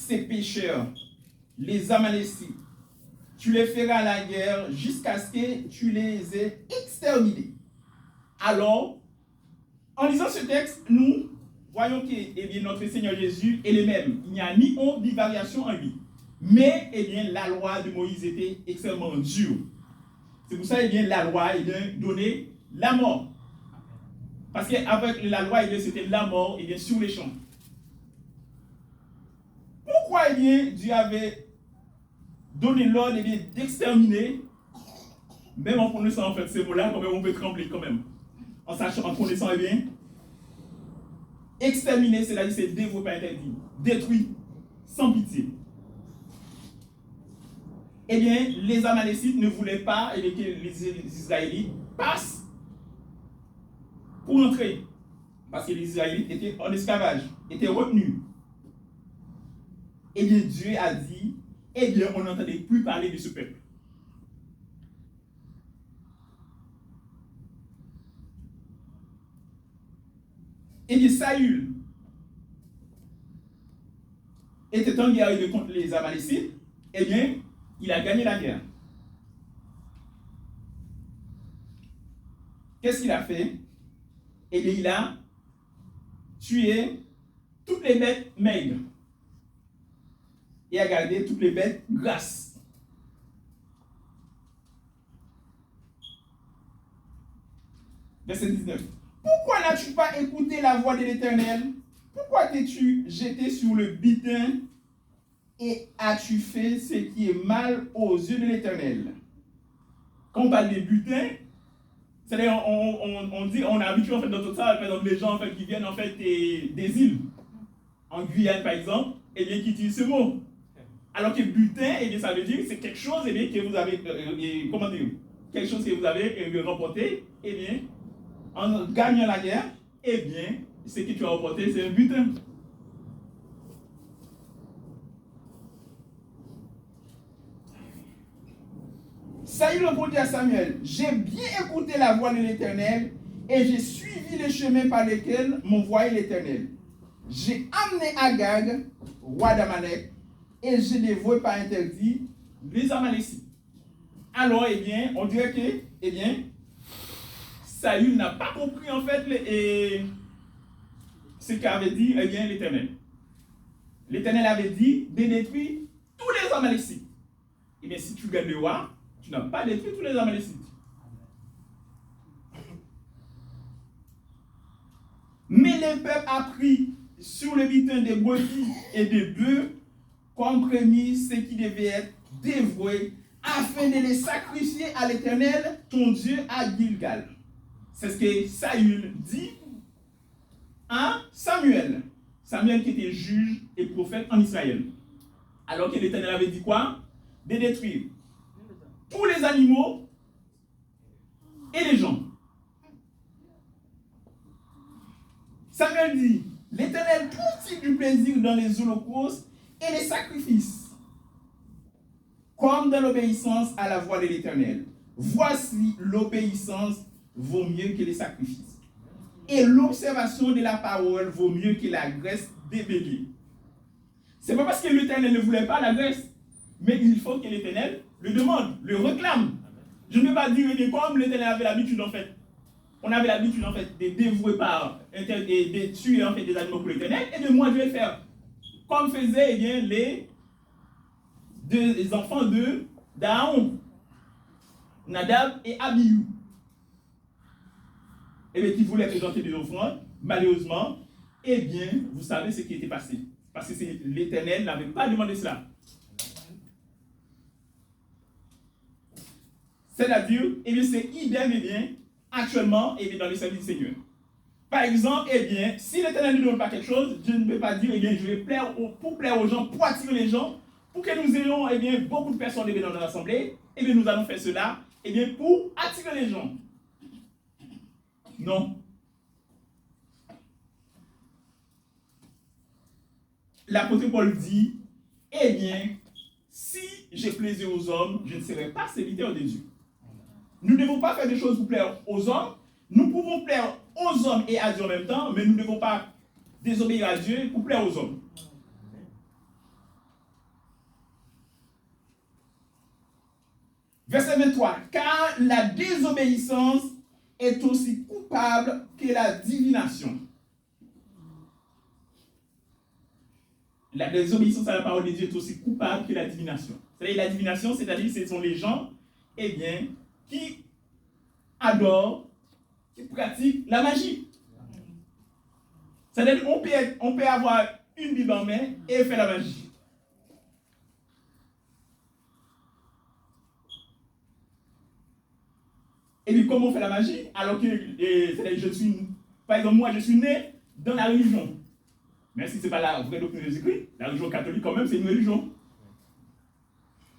ces pécheurs, les Amalécites. Tu les feras la guerre jusqu'à ce que tu les aies exterminés. Alors, en lisant ce texte, nous voyons que bien, notre Seigneur Jésus est le même. Il n'y a ni honte ni variation en lui. Mais bien, la loi de Moïse était extrêmement dure. C'est pour ça bien, la loi donnait la mort. Parce qu'avec la loi, c'était la mort bien, sur les champs. Pourquoi bien, Dieu avait donné l'ordre d'exterminer, même en connaissant en fait ces mots-là, quand même on peut trembler quand même. En connaissant bien, exterminer, c'est-à-dire c'est dévouer par interdit, détruire sans pitié. Eh bien, les Amalécites ne voulaient pas que les Israélites passent pour entrer. Parce que les Israélites étaient en esclavage, étaient retenus. Eh bien, Dieu a dit, eh bien, on n'entendait plus parler de ce peuple. Eh bien, Saül était en guerre contre les Amalécites. Eh bien, il a gagné la guerre. Qu'est-ce qu'il a fait? Eh bien, il a tué toutes les bêtes maigres et a gardé toutes les bêtes grasses. Verset 19. Pourquoi n'as-tu pas écouté la voix de l'Éternel? Pourquoi t'es-tu jeté sur le butin et as-tu fait ce qui est mal aux yeux de l'Éternel? Quand on parle des butins, c'est-à-dire on dit, on a habitué en fait dans tout ça, par exemple les gens en fait qui viennent en fait des îles, en Guyane par exemple, et bien qui utilisent ce mot. Alors que butin, et bien ça veut dire que c'est quelque chose et bien que vous avez, comment dire, quelque chose que vous avez remporté, et bien en gagnant la guerre, eh bien ce que tu as remporté c'est un butin. Saül répondit à Samuel, j'ai bien écouté la voix de l'Éternel et j'ai suivi les chemins par lesquels m'envoyait l'Éternel. J'ai amené Agag, roi d'Amalek, et j'ai dévoué par interdit les Amalécites. Alors, eh bien, on dirait que, eh bien, Saül n'a pas compris en fait ce qu'avait dit eh bien, l'Éternel. L'Éternel avait dit de détruire tous les Amalécites. Eh bien, si tu gardes le roi, tu n'as pas détruit tous les Amalécites. Mais le peuple a pris sur le butin des brebis et des bœufs comme prémisse ce qui devait être dévoué afin de les sacrifier à l'Éternel, ton Dieu, à Gilgal. C'est ce que Saül dit à Samuel. Samuel qui était juge et prophète en Israël. Alors que l'Éternel avait dit quoi? De détruire tous les animaux et les gens. Samuel dit, l'Éternel trouve-t-il du plaisir dans les holocaustes et les sacrifices, comme dans l'obéissance à la voix de l'Éternel. Voici, l'obéissance vaut mieux que les sacrifices. Et l'observation de la parole vaut mieux que la graisse des béliers. C'est pas parce que l'Éternel ne voulait pas la graisse, mais il faut que l'Éternel le demande, le réclame. Je ne peux pas dire comme l'Éternel avait l'habitude en fait. On avait l'habitude en fait de dévouer par et de tuer en fait des animaux pour l'Éternel, et de moi je vais faire comme faisaient eh bien, les enfants d'Aaron, Nadab et Abihu. Et bien qui voulaient présenter des offrandes, malheureusement, eh bien, vous savez ce qui était passé. Parce que l'Éternel n'avait pas demandé cela. C'est-à-dire, eh bien, c'est idem, eh bien, actuellement, eh bien, dans le service du Seigneur. Par exemple, eh bien, si l'Éternel ne demande pas quelque chose, Dieu ne peut pas dire, eh bien, je vais pour plaire aux gens, pour attirer les gens, pour que nous ayons, eh bien, beaucoup de personnes dans l'assemblée, eh bien, nous allons faire cela, eh bien, pour attirer les gens. Non. L'apôtre Paul dit, eh bien, si j'ai plaisir aux hommes, je ne serai pas serviteur de Dieu. Nous ne devons pas faire des choses pour plaire aux hommes. Nous pouvons plaire aux hommes et à Dieu en même temps, mais nous ne devons pas désobéir à Dieu pour plaire aux hommes. Verset 23. Car la désobéissance est aussi coupable que la divination. La désobéissance à la parole de Dieu est aussi coupable que la divination. C'est-à-dire la divination, c'est-à-dire ce sont les gens, eh bien, qui adorent, qui pratiquent la magie. C'est-à-dire on peut avoir une Bible en main et faire la magie. Et puis comment on fait la magie? Alors que par exemple, moi je suis né dans la religion. Même si ce n'est pas la vraie doctrine de Jésus-Christ, la religion catholique quand même c'est une religion.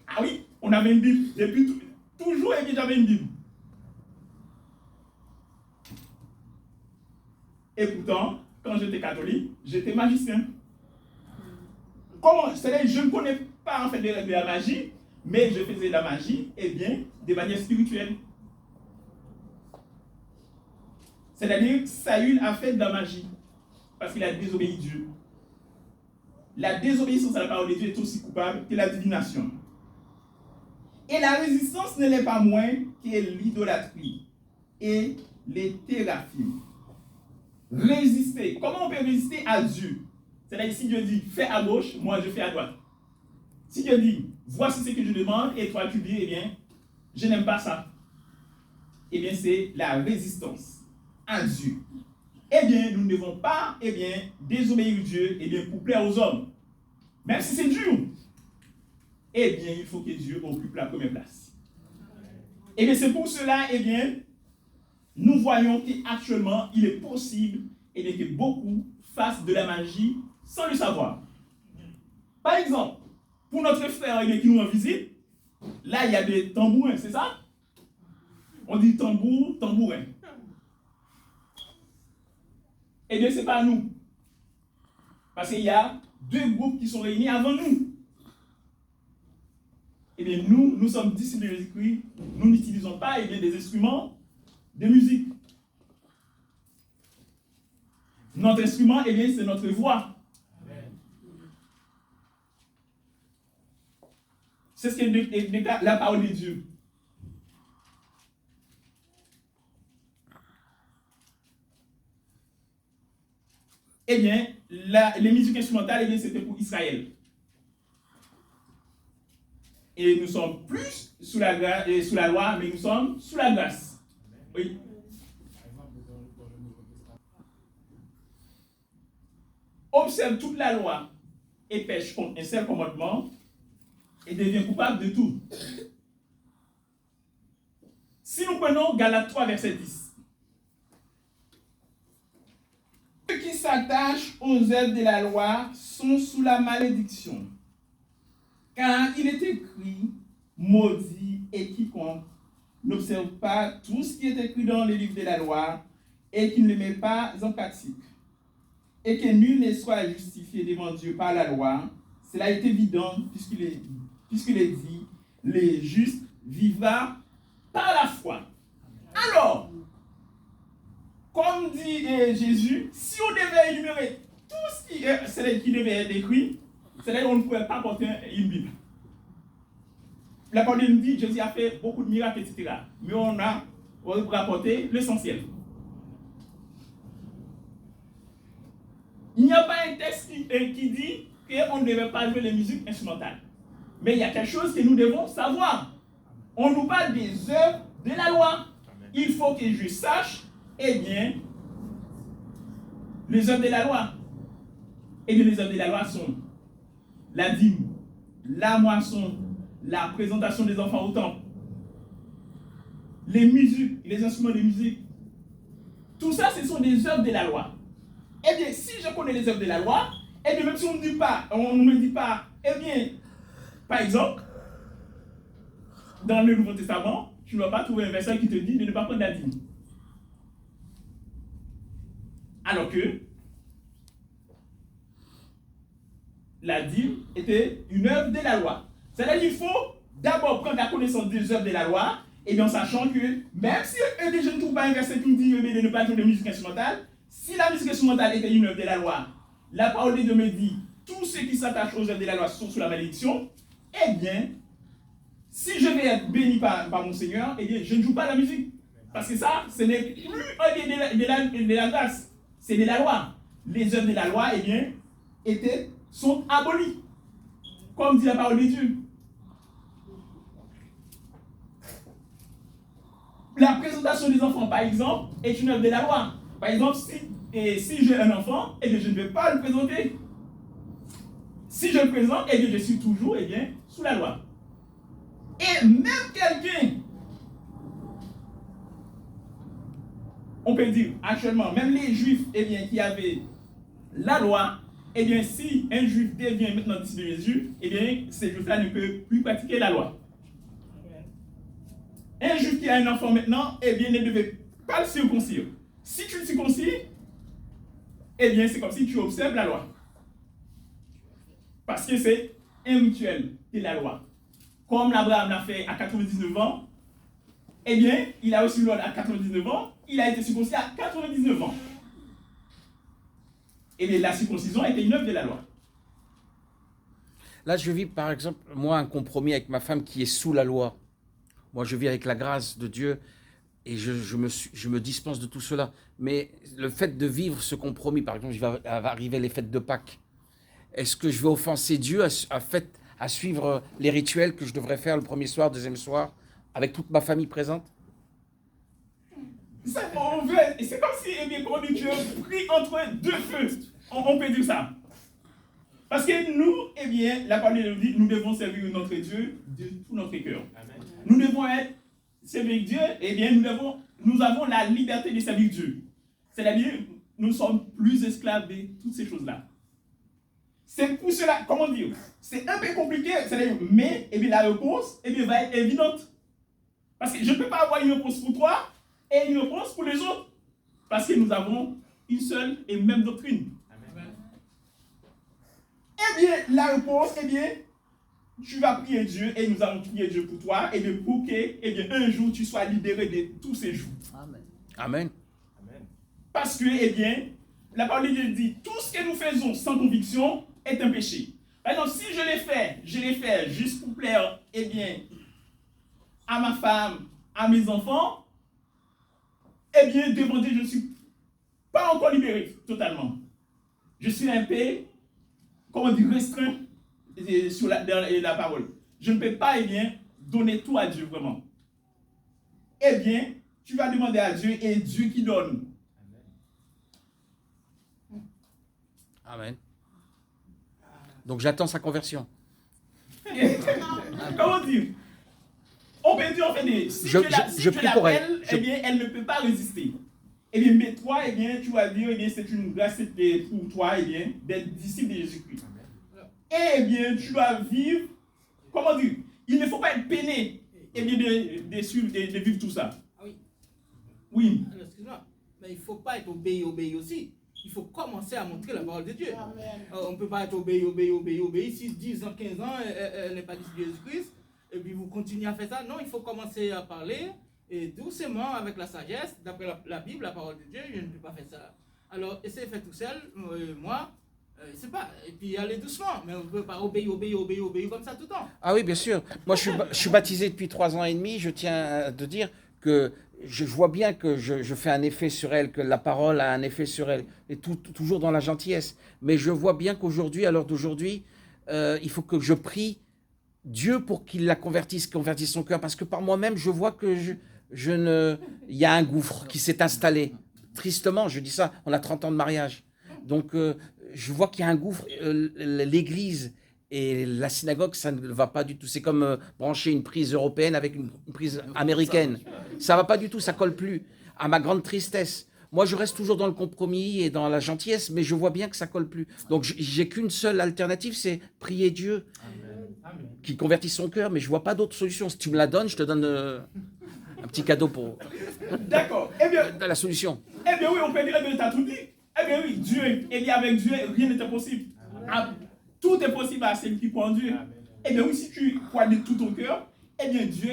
Ah oui, on avait une Bible depuis toujours et puis j'avais une Bible. Et pourtant, quand j'étais catholique, j'étais magicien. Comment? C'est-à-dire je ne connais pas en fait de la magie, mais je faisais de la magie, eh bien, de manière spirituelle. C'est-à-dire que Saül a fait de la magie parce qu'il a désobéi Dieu. La désobéissance à la parole de Dieu est aussi coupable que la divination. Et la résistance ne l'est pas moins que l'idolâtrie et les théraphimes. Résister. Comment on peut résister à Dieu? C'est-à-dire si Dieu dit fais à gauche, moi je fais à droite. Si Dieu dit voici ce que je demande et toi tu dis eh bien je n'aime pas ça. Eh bien c'est la résistance à Dieu. Eh bien, nous ne devons pas, eh bien, désobéir Dieu, eh bien, pour plaire aux hommes. Même si c'est dur. Eh bien, il faut que Dieu occupe la première place. Eh bien, c'est pour cela, eh bien, nous voyons qu'actuellement, il est possible, eh bien, que beaucoup fassent de la magie sans le savoir. Par exemple, pour notre frère, eh bien, qui nous en visite, là, il y a des tambourins, c'est ça? On dit tambour, tambourin. Eh bien, ce n'est pas nous. Parce qu'il y a deux groupes qui sont réunis avant nous. Eh bien, nous sommes disciples de Jésus-Christ. Nous n'utilisons pas eh bien, des instruments de musique. Notre instrument, eh bien, c'est notre voix. C'est ce que déclare la parole de Dieu. Eh bien, les musiques instrumentales, eh bien, c'était pour Israël. Et nous sommes plus sous la loi, mais nous sommes sous la grâce. Oui. Observe toute la loi et pêche contre un seul commandement et devient coupable de tout. Si nous prenons Galates 3, verset 10. Ceux qui s'attachent aux œuvres de la loi sont sous la malédiction. Car il est écrit, maudit et quiconque n'observe pas tout ce qui est écrit dans les livres de la loi et qui ne le met pas en pratique. Et que nul ne soit justifié devant Dieu par la loi, cela est évident puisqu'il est dit, le juste vivra par la foi. Alors, comme dit Jésus, si on devait énumérer tout ce qui devait être écrit, c'est-à-dire qu'on ne pouvait pas porter une Bible. La parole nous dit, Jésus a fait beaucoup de miracles, etc. Mais on a rapporté l'essentiel. Il n'y a pas un texte qui dit qu'on ne devait pas jouer les musiques instrumentales. Mais il y a quelque chose que nous devons savoir. On nous parle des œuvres de la loi. Il faut que je sache, eh bien, les œuvres de la loi. Et bien, les œuvres de la loi sont la dîme, la moisson, la présentation des enfants au temple, les musiques, les instruments de musique. Tout ça, ce sont des œuvres de la loi. Eh bien, si je connais les œuvres de la loi, eh bien, même si on ne me dit pas, eh bien, par exemple, dans le Nouveau Testament, tu ne vas pas trouver un verset qui te dit de ne pas prendre la dîme. Alors que la dîme était une œuvre de la loi. C'est-à-dire qu'il faut d'abord prendre la connaissance des œuvres de la loi, et bien en sachant que même si je ne trouve pas un verset qui me dit de ne pas jouer de musique instrumentale, si la musique instrumentale était une œuvre de la loi, la parole de Dieu me dit tous ceux qui s'attachent aux œuvres de la loi sont sous la malédiction, eh bien, Si je vais être béni par mon Seigneur, eh bien, je ne joue pas la musique. Parce que ça, ce n'est plus un bien de la grâce, c'est de la loi. Les œuvres de la loi, eh bien, sont abolies. Comme dit la parole de Dieu. La présentation des enfants, par exemple, est une œuvre de la loi. Par exemple, si j'ai un enfant, eh bien, je ne vais pas le présenter. Si je le présente, eh bien, je suis toujours sous la loi. Et même quelqu'un, on peut dire actuellement, même les Juifs qui avaient la loi, eh bien, si un Juif devient maintenant disciple de Jésus, eh bien, ces Juifs-là ne peuvent plus pratiquer la loi. Un Juif qui a un enfant maintenant, eh bien, ne devait pas le circoncire. Si tu le circoncis, eh bien, c'est comme si tu observes la loi. Parce que c'est un rituel de la loi. Comme l'Abraham l'a fait à 99 ans, eh bien, il a reçu l'ordre à 99 ans, il a été circoncis à 99 ans. Eh bien, la circoncision était une œuvre de la loi. Là, je vis, par exemple, moi, un compromis avec ma femme qui est sous la loi. Moi, je vis avec la grâce de Dieu et je me dispense de tout cela. Mais le fait de vivre ce compromis, par exemple, il va arriver les fêtes de Pâques. Est-ce que je vais offenser Dieu à suivre les rituels que je devrais faire le premier soir, deuxième soir, avec toute ma famille présente? C'est comme si Dieu prit entre deux feux. On peut dire ça. Parce que nous, la parole de Dieu dit, nous devons servir notre Dieu de tout notre cœur. Amen. Nous devons servir Dieu, nous avons la liberté de servir Dieu. C'est-à-dire, nous ne sommes plus esclaves de toutes ces choses-là. C'est pour cela, comment dire, c'est un peu compliqué, mais la réponse va être évidente. Parce que je ne peux pas avoir une réponse pour toi et une réponse pour les autres. Parce que nous avons une seule et même doctrine. Amen. La réponse, tu vas prier Dieu et nous allons prier Dieu pour toi pour que, un jour tu sois libéré de tous ces jours. Amen. Amen. Parce que, la parole de Dieu dit, tout ce que nous faisons sans conviction est un péché. Par exemple, si je l'ai fait juste pour plaire, à ma femme, à mes enfants, devant Dieu, je ne suis pas encore libéré totalement. Je suis un peu, restreint sur la parole. Je ne peux pas, donner tout à Dieu vraiment. Tu vas demander à Dieu et Dieu qui donne. Amen. Donc j'attends sa conversion. Comment dire? On peut dire, si je prie pour elle, elle ne peut pas résister. Mais toi, tu vas dire, c'est une grâce pour toi, d'être disciple de Jésus-Christ. Tu dois vivre, comment dire? Il ne faut pas être peiné, de vivre tout ça. Ah oui. Oui. Alors, excuse-moi, mais il ne faut pas être obéi aussi. Il faut commencer à montrer la parole de Dieu. On ne peut pas être obéi. Si 10 ans, 15 ans, elle n'est pas disciple de Jésus-Christ, et puis vous continuez à faire ça. Non, il faut commencer à parler, et doucement, avec la sagesse, d'après la Bible, la parole de Dieu, je ne peux pas faire ça. Alors, essayez de faire tout seul, moi, c'est pas, et puis aller doucement, mais on ne peut pas obéir comme ça tout le temps. Ah oui, bien sûr. Moi, je suis baptisé depuis 3 ans et demi, je tiens à te dire que je vois bien que je fais un effet sur elle, que la parole a un effet sur elle, et toujours dans la gentillesse. Mais je vois bien qu'aujourd'hui, à l'heure d'aujourd'hui, il faut que je prie Dieu pour qu'il la convertisse son cœur, parce que par moi-même, je vois que il y a un gouffre qui s'est installé. Tristement, je dis ça, on a 30 ans de mariage. Donc, je vois qu'il y a un gouffre. L'église et la synagogue, ça ne va pas du tout. C'est comme brancher une prise européenne avec une prise américaine. Ça ne va pas du tout, ça ne colle plus. À ma grande tristesse. Moi, je reste toujours dans le compromis et dans la gentillesse, mais je vois bien que ça ne colle plus. Donc, j'ai qu'une seule alternative, c'est prier Dieu qui convertisse son cœur, mais je ne vois pas d'autre solution. Si tu me la donnes, je te donne un petit cadeau pour D'accord. la solution. Oui, on peut dire, tu as tout dit. Oui, Dieu, avec Dieu, rien n'est impossible. Tout est possible à celui qui croit en Dieu. Oui, si tu crois de tout ton cœur, Dieu,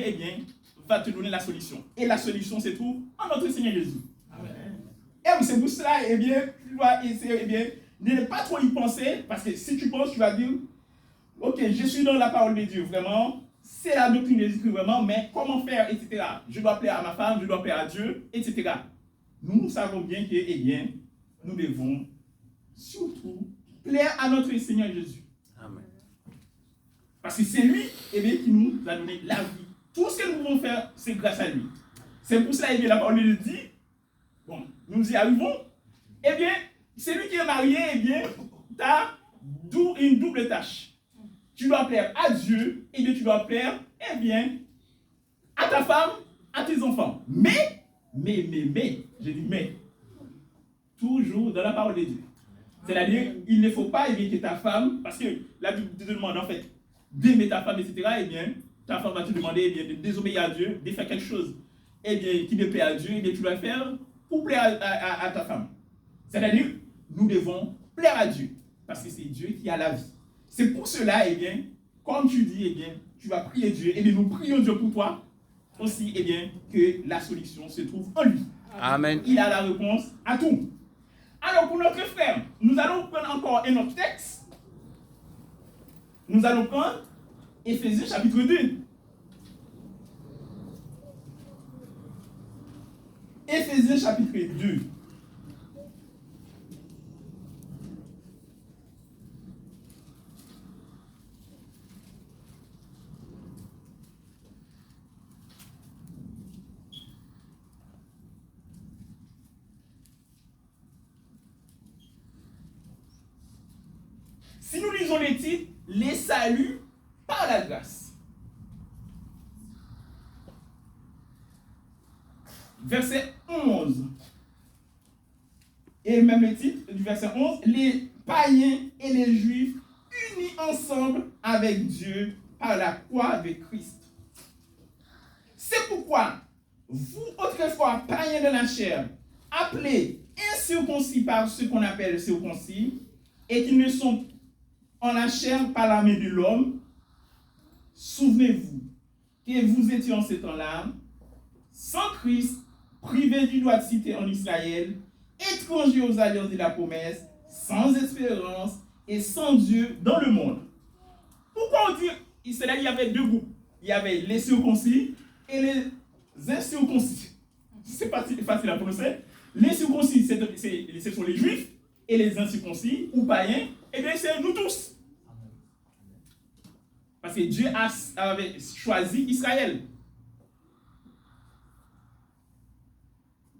va te donner la solution. Et la solution se trouve en notre Seigneur Jésus. Amen. C'est pour cela, tu dois essayer, de ne pas trop y penser, parce que si tu penses, tu vas dire, ok, je suis dans la parole de Dieu, vraiment, c'est la doctrine de Jésus-Christ vraiment, mais comment faire, etc. Je dois plaire à ma femme, je dois plaire à Dieu, etc. Nous savons bien que, eh bien, nous devons surtout plaire à notre Seigneur Jésus. Amen. Parce que c'est lui, eh bien, qui nous a donné la vie. Tout ce que nous pouvons faire, c'est grâce à lui. C'est pour cela, eh bien, la parole de dit, bon, nous y arrivons, eh bien, celui qui est marié, eh bien, tu as une double tâche. Tu dois plaire à Dieu, et bien tu dois plaire, eh bien, à ta femme, à tes enfants. Mais, je dis mais, toujours dans la parole de Dieu. C'est-à-dire, il ne faut pas, eh bien, que ta femme, parce que la Bible te demande en fait d'aimer ta femme, etc., eh bien, ta femme va te demander, eh bien, de désobéir à Dieu, de faire quelque chose, eh bien, qui ne plaît à Dieu, eh bien, tu dois faire pour plaire à ta femme. C'est-à-dire, nous devons plaire à Dieu, parce que c'est Dieu qui a la vie. C'est pour cela, eh bien, comme tu dis, eh bien, tu vas prier Dieu, eh bien, nous prions Dieu pour toi aussi, eh bien, que la solution se trouve en lui. Amen. Il a la réponse à tout. Alors, pour notre frère, nous allons prendre encore un autre texte. Nous allons prendre Éphésiens chapitre 2. Éphésiens chapitre 2. Si nous lisons les titres, les saluts par la grâce. Verset 11. Et même le titre du verset 11, les païens et les juifs unis ensemble avec Dieu par la croix de Christ. C'est pourquoi, vous autrefois païens de la chair, appelés incirconcis par ceux qu'on appelle circoncis, et qui ne sont en la chair par la main de l'homme, souvenez-vous que vous étiez en ce temps-là, sans Christ, privés du droit de cité en Israël, étrangers aux alliances de la promesse, sans espérance et sans Dieu dans le monde. Pourquoi on dit, c'est là qu'il y avait deux groupes. Il y avait les circoncis et les incirconcis. C'est facile à prononcer. Les circoncis, ce sont les juifs, et les incirconcis ou païens, et bien c'est nous tous. Parce que Dieu avait choisi Israël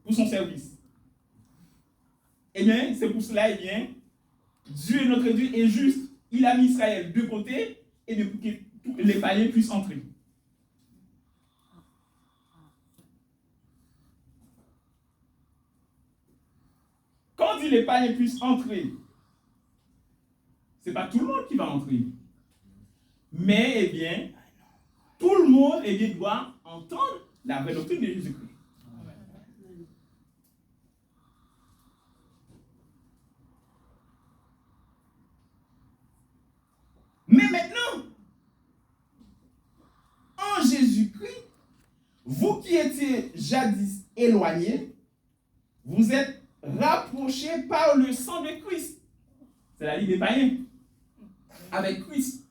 pour son service. Eh bien, c'est pour cela, eh bien, Dieu, notre Dieu, est juste. Il a mis Israël de côté et pour que les païens puissent entrer. Quand on dit les païens puissent entrer, ce n'est pas tout le monde qui va entrer. Mais, eh bien, tout le monde, eh bien, doit entendre la vraie doctrine de Jésus-Christ. Mais maintenant, en Jésus-Christ, vous qui étiez jadis éloignés, vous êtes rapprochés par le sang de Christ. C'est la vie des païens. Avec Christ.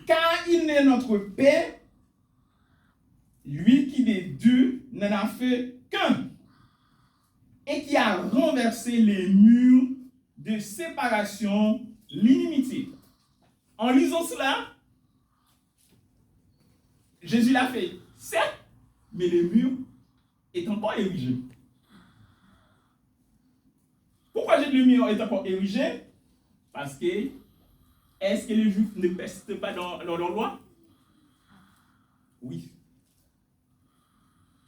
Car il est notre Père, lui qui des deux n'en a fait qu'un, et qui a renversé les murs de séparation, l'inimitié. En lisant cela, Jésus l'a fait, certes, mais le mur est encore érigé. Pourquoi le mur est encore érigé? Parce que, est-ce que les Juifs ne persistent pas dans leur loi? Oui.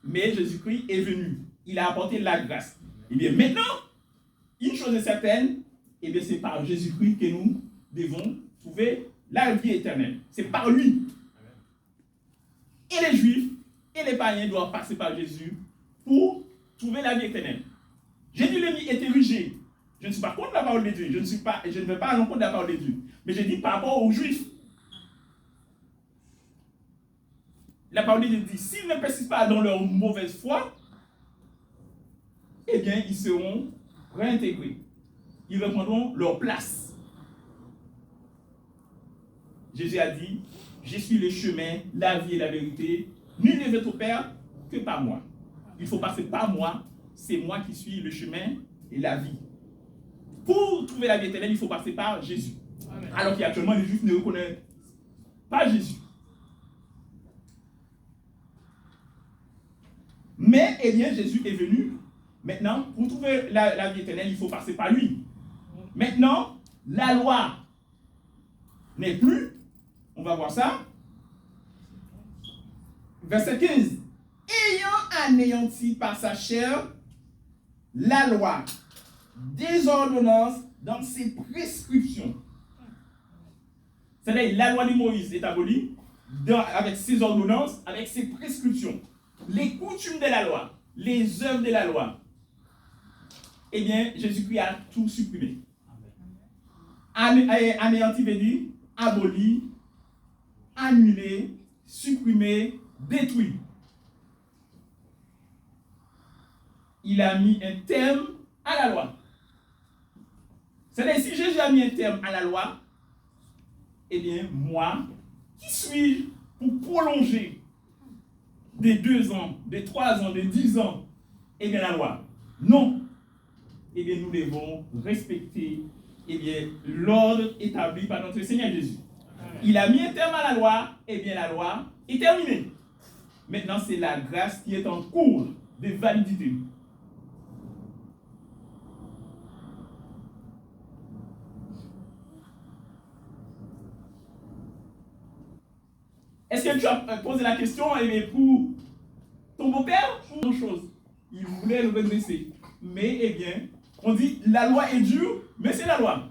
Mais Jésus-Christ est venu. Il a apporté la grâce. Et bien maintenant, une chose est certaine, et bien c'est par Jésus-Christ que nous devons trouver la vie éternelle. C'est par lui. Et les Juifs et les païens doivent passer par Jésus pour trouver la vie éternelle. Jésus le est érigé. Je ne suis pas contre la parole de Dieu. Je ne vais pas à l'encontre de la parole de Dieu. Mais je dis par rapport aux Juifs. La parole de Dieu dit, s'ils ne persistent pas dans leur mauvaise foi, eh bien, ils seront réintégrés. Ils reprendront leur place. Jésus a dit, je suis le chemin, la vie et la vérité. Nul ne vient au Père que par moi. Il faut passer par moi. C'est moi qui suis le chemin et la vie. Pour trouver la vie éternelle, il faut passer par Jésus. Amen. Alors qu'actuellement, les Juifs ne reconnaissent pas Jésus. Mais, eh bien, Jésus est venu. Maintenant, pour trouver la vie éternelle, il faut passer par lui. Maintenant, la loi n'est plus. On va voir ça. Verset 15. Ayant anéanti par sa chair la loi des ordonnances dans ses prescriptions. C'est-à-dire, la loi de Moïse est abolie avec ses ordonnances, avec ses prescriptions. Les coutumes de la loi, les œuvres de la loi. Eh bien, Jésus-Christ a tout supprimé. Anéanti veut dire aboli, annulé, supprimé, détruit. Il a mis un terme à la loi. C'est-à-dire, si Jésus a mis un terme à la loi, eh bien, moi, qui suis-je pour prolonger des 2 ans, des 3 ans, des 10 ans, eh bien, la loi? Non. Eh bien, nous devons respecter, eh bien, l'ordre établi par notre Seigneur Jésus. Il a mis un terme à la loi, eh bien, la loi est terminée. Maintenant, c'est la grâce qui est en cours de validité. Est-ce que tu as posé la question pour ton beau-père ou autre chose? Il voulait le redresser. Mais, eh bien, on dit la loi est dure, mais c'est la loi.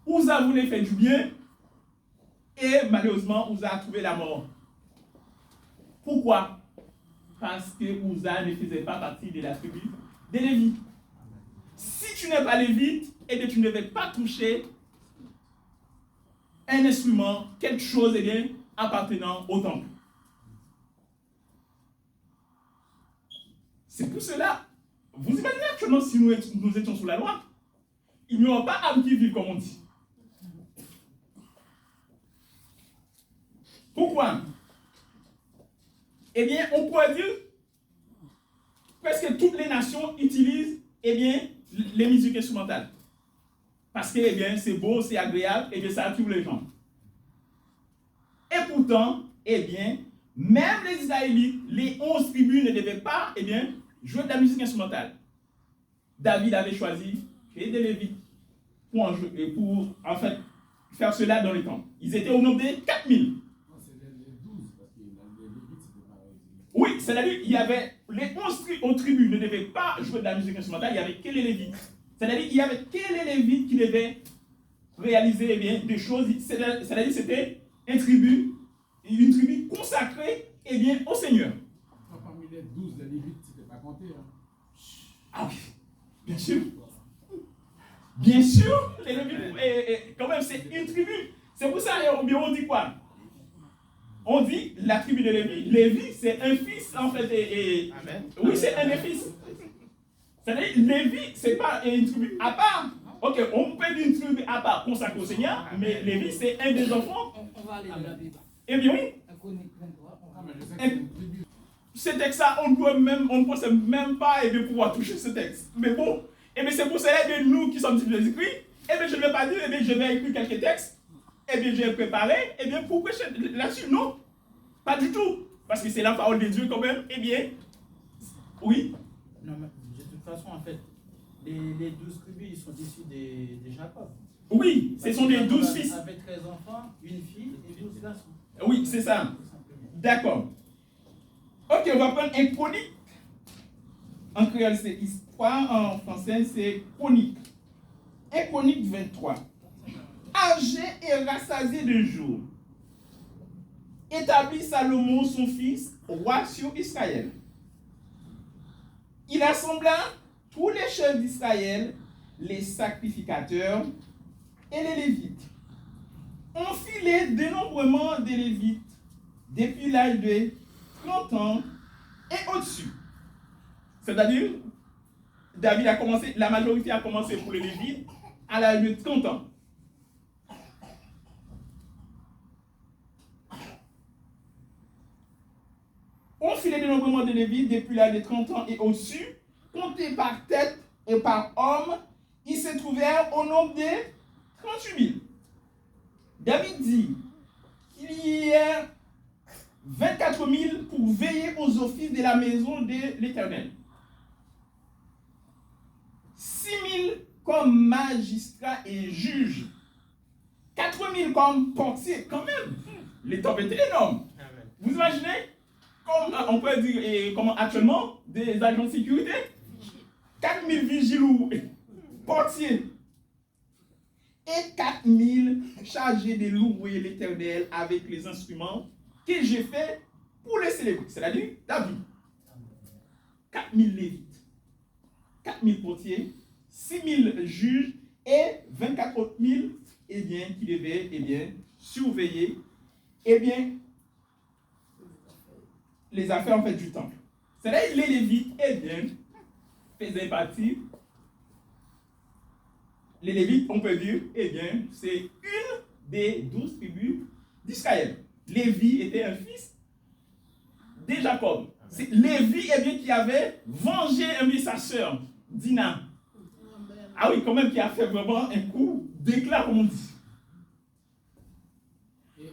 Ouza voulait faire du bien et malheureusement, Ouza a trouvé la mort. Pourquoi? Parce que Ouza ne faisait pas partie de la tribu des Lévites. Si tu n'es pas Lévite, eh bien, tu ne devais pas toucher un instrument, quelque chose, eh bien, appartenant au temple. C'est pour cela, vous imaginez actuellement si nous étions sous la loi, il n'y aura pas âme qui vive, comme on dit. Pourquoi? Eh bien, on pourrait dire presque toutes les nations utilisent, eh bien, les musiques instrumentales. Parce que, eh bien, c'est beau, c'est agréable, et bien, ça attire les gens. Et pourtant, eh bien, même les Israélites, les 11 tribus ne devaient pas, eh bien, jouer de la musique instrumentale. David avait choisi créer des Lévites pour en fait, faire cela dans le temps. Ils étaient au nombre de 4000. Oui, c'est-à-dire qu'il y avait les 11 tribus ne devaient pas jouer de la musique instrumentale, il n'y avait que les Lévites. C'est-à-dire qu'il n'y avait que les Lévites qui devaient réaliser, eh bien, des choses. C'est-à-dire que c'était une tribu consacrée, eh bien, au Seigneur. Parmi les 12, les Lévites, c'était pas compté. Hein. Ah oui, bien sûr. Bien sûr, les Lévites, quand même, c'est une tribu. C'est pour ça, on dit quoi? On dit la tribu de Lévi. Lévi, c'est un fils, en fait. Amen. Oui, c'est un des fils. C'est-à-dire, Lévi, c'est pas une tribu à part. Ok, on peut dire une tribu à part consacrée au Seigneur, mais Lévi, c'est un des enfants. On va aller dans la Bible. Eh bien oui. Ce texte-là, on ne pense même pas pouvoir toucher ce texte. Mais bon, et bien c'est pour cela que nous qui sommes disciples de Jésus-Christ, et bien je ne vais pas dire, et bien je vais écrire quelques textes, et bien j'ai préparé, et bien pour prêcher là-dessus. Non, pas du tout. Parce que c'est la parole de Dieu quand même, et bien, oui. Non, mais de toute façon, en fait, les 12 tribus, ils sont issus de Jacob. Oui, ce sont des 12 fils. Avec 13 enfants, une fille et 12 garçons. Oui, c'est ça. D'accord. Ok, on va prendre un chronique. En créole, c'est histoire. En français, c'est chronique. Un chronique 23. Âgé et rassasié de jour, établit Salomon, son fils, roi sur Israël. Il assembla tous les chefs d'Israël, les sacrificateurs et les Lévites. On fit le dénombrement des Lévites depuis l'âge de 30 ans et au-dessus. C'est-à-dire, David a commencé, la majorité a commencé pour les Lévites à l'âge de 30 ans. dénombrement des Lévites depuis l'âge de 30 ans et au-dessus, comptés par tête et par homme, ils se trouvèrent au nombre de 38 000. David dit qu'il y ait 24 000 pour veiller aux offices de la maison de l'Éternel. 6 000 comme magistrats et juges. 4 000 comme portiers. Quand même, les temps étaient énormes. Vous imaginez, comme on peut dire, et comment actuellement, des agents de sécurité, 4 000 vigiles ou portiers. Et 4 000 chargés de louer l'Éternel avec les instruments que j'ai fait pour les célébrer. C'est-à-dire David. 4 000 lévites, 4 000 portiers, 6 000 juges et 24 autres 000 qui devaient surveiller les affaires en fait, du temple. C'est-à-dire les lévites faisaient partie. Les Lévites, on peut dire, c'est une des 12 tribus d'Israël. Lévi était un fils de Jacob. C'est Lévi qui avait vengé sa sœur, Dina. Ah oui, quand même, qui a fait vraiment un coup d'éclat, comme on dit.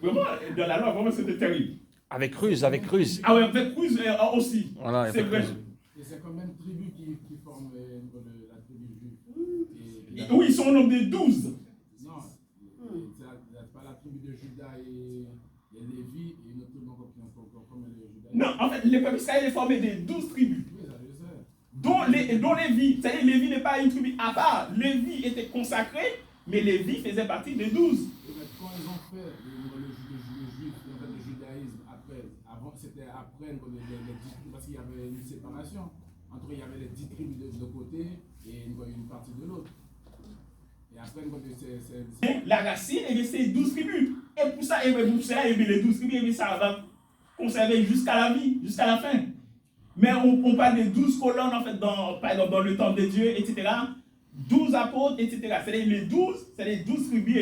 Vraiment, dans la loi, vraiment, c'était terrible. Avec ruse, avec ruse. Ah oui, avec ruse aussi. Voilà, c'est vrai. Et c'est combien de tribus qui forment la tribu juive? Oui, ils sont au nombre de 12. Non, c'est pas la tribu de Juda et Lévi et une autre tribu comme les Juda. Non, en fait, le peuple Israël est formé de 12 tribus. Oui, ça je sais. Dont Lévi. C'est-à-dire Lévi n'est pas une tribu à part. Lévi était consacré, mais Lévi faisait partie des 12. Et quand ils ont fait le judaïsme, avant, c'était après les 10 tribus, parce qu'il y avait une séparation. Entre il y avait les 10 tribus de côté et une partie de l'autre. Et après, c'est... La racine, c'est 12 tribus. Et pour ça, les 12 tribus, ça va conserver jusqu'à la vie, jusqu'à la fin. Mais on parle de 12 colonnes, en fait, par exemple, dans le temple de Dieu, etc. 12 apôtres, etc. C'est les 12 tribus,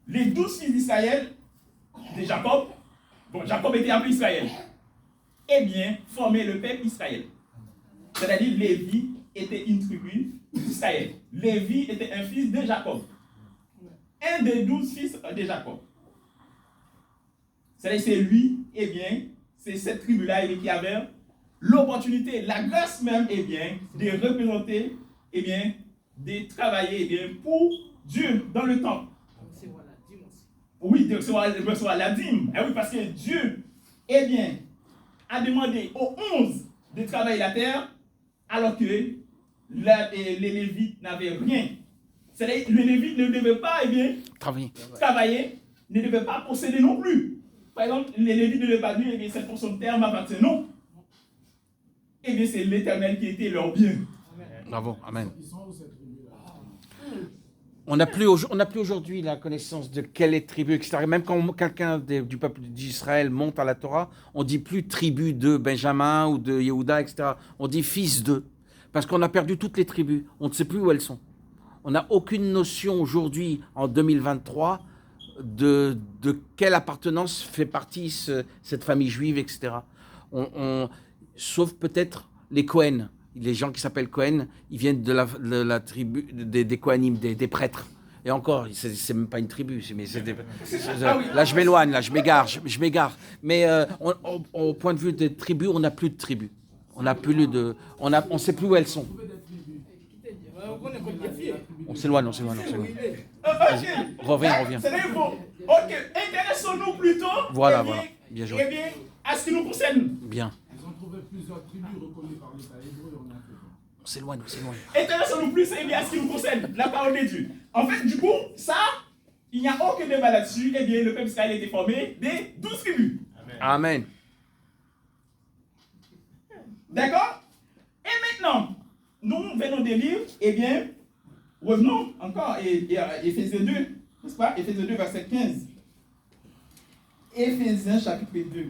les 12 fils d'Israël, de Jacob. Bon, Jacob était appelé Israël. Formaient le peuple Israël. C'est-à-dire, Lévi était une tribu d'Israël. Lévi était un fils de Jacob. Un des 12 fils de Jacob. C'est-à-dire, c'est lui, c'est cette tribu-là qui avait l'opportunité, la grâce même, de représenter, de travailler, pour Dieu dans le temple. Oui, de recevoir la dîme. Eh oui, parce que Dieu, a demandé aux 11 de travailler la terre, alors que les Lévites n'avaient rien. C'est-à-dire, les Lévites ne devaient pas travailler, ne devaient pas posséder non plus. Par exemple, les Lévites ne devaient pas dire, cette portion de terre m'appartient. Non. C'est l'Éternel qui était leur bien. Bravo, amen. Ils sont où cette tribu-là? On n'a plus aujourd'hui la connaissance de quelle est tribu, etc. Même quand quelqu'un du peuple d'Israël monte à la Torah, on dit plus tribu de Benjamin ou de Yehuda, etc. On dit fils de. Parce qu'on a perdu toutes les tribus. On ne sait plus où elles sont. On n'a aucune notion aujourd'hui, en 2023, de quelle appartenance fait partie cette famille juive, etc. Sauf peut-être les Cohen. Les gens qui s'appellent Cohen, ils viennent de la tribu des Kohanim, des prêtres. Et encore, c'est même pas une tribu. Là, je m'éloigne, là, je m'égare. Mais au point de vue des tribus, on n'a plus de tribus. On ne sait plus où elles sont. On s'éloigne. Reviens. C'est bon. Ok, intéressons-nous plutôt. Voilà. Bien joué. À ce qui nous concerne. Bien. Ils ont trouvé plusieurs tribus reconnues par l'État hébreu. On s'éloigne. Intéressons-nous plus à ce qui nous concerne, la parole de Dieu. En fait, du coup, ça, il n'y a aucun débat là-dessus. Le peuple Israël était formé des 12 tribus. Amen. D'accord? Et maintenant, nous venons de lire, revenons encore, Éphésiens 2, n'est-ce pas? Éphésiens 2, verset 15. Éphésiens, chapitre 2.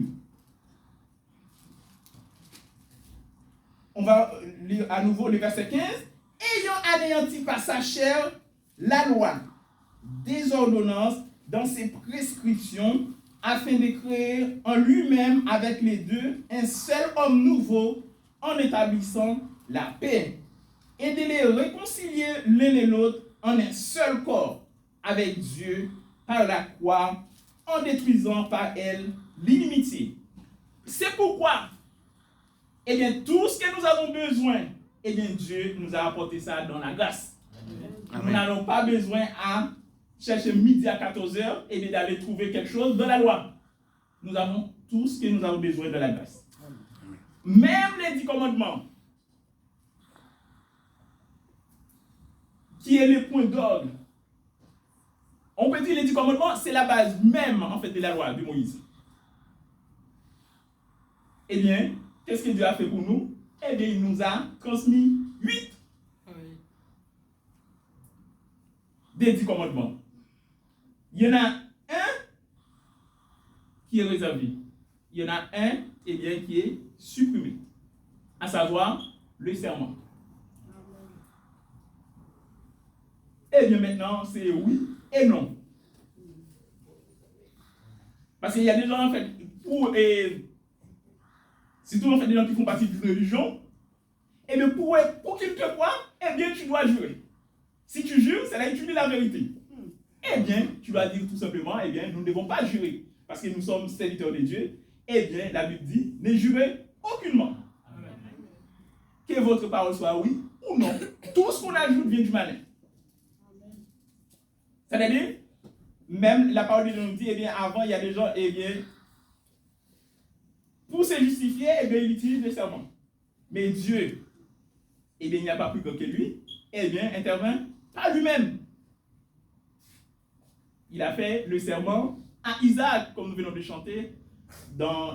On va lire à nouveau le verset 15. Ayant anéanti par sa chair la loi des ordonnances dans ses prescriptions, afin de créer en lui-même avec les deux un seul homme nouveau en établissant la paix et de les réconcilier l'un et l'autre en un seul corps avec Dieu par la croix en détruisant par elle l'inimitié. C'est pourquoi, eh bien, tout ce que nous avons besoin, eh bien, Dieu nous a apporté ça dans la grâce. Amen. Nous n'avons pas besoin à chercher midi à 14h et bien d'aller trouver quelque chose dans la loi. Nous avons tout ce que nous avons besoin de la grâce. Même les 10 commandements, qui est le point d'orgue. On peut dire les 10 commandements, c'est la base même en fait de la loi de Moïse. Eh bien, qu'est-ce que Dieu a fait pour nous? Eh bien, il nous a transmis 8 des 10 commandements. Il y en a un qui est réservé. Il y en a un, eh bien, qui est supprimé. À savoir, le serment. Eh bien, maintenant, c'est oui et non. Parce qu'il y a des gens, en fait, surtout en fait, des gens qui font partie d'une religion, et bien, pour qu'ils te croient, eh bien, tu dois jurer. Si tu jures, c'est là que tu dis la vérité. Eh bien, tu dois dire tout simplement, eh bien, nous ne devons pas jurer, parce que nous sommes serviteurs de Dieu. Eh bien, la Bible dit, ne jurez aucunement. Amen. Que votre parole soit oui ou non. Tout ce qu'on ajoute vient du malin. C'est-à-dire, même la parole de Dieu nous dit, eh bien, avant, il y a des gens, eh bien, pour se justifier, eh bien, il utilise le serment. Mais Dieu, eh bien, il n'y a pas plus grand que lui, eh bien, intervient par lui-même. Il a fait le serment à Isaac, comme nous venons de chanter,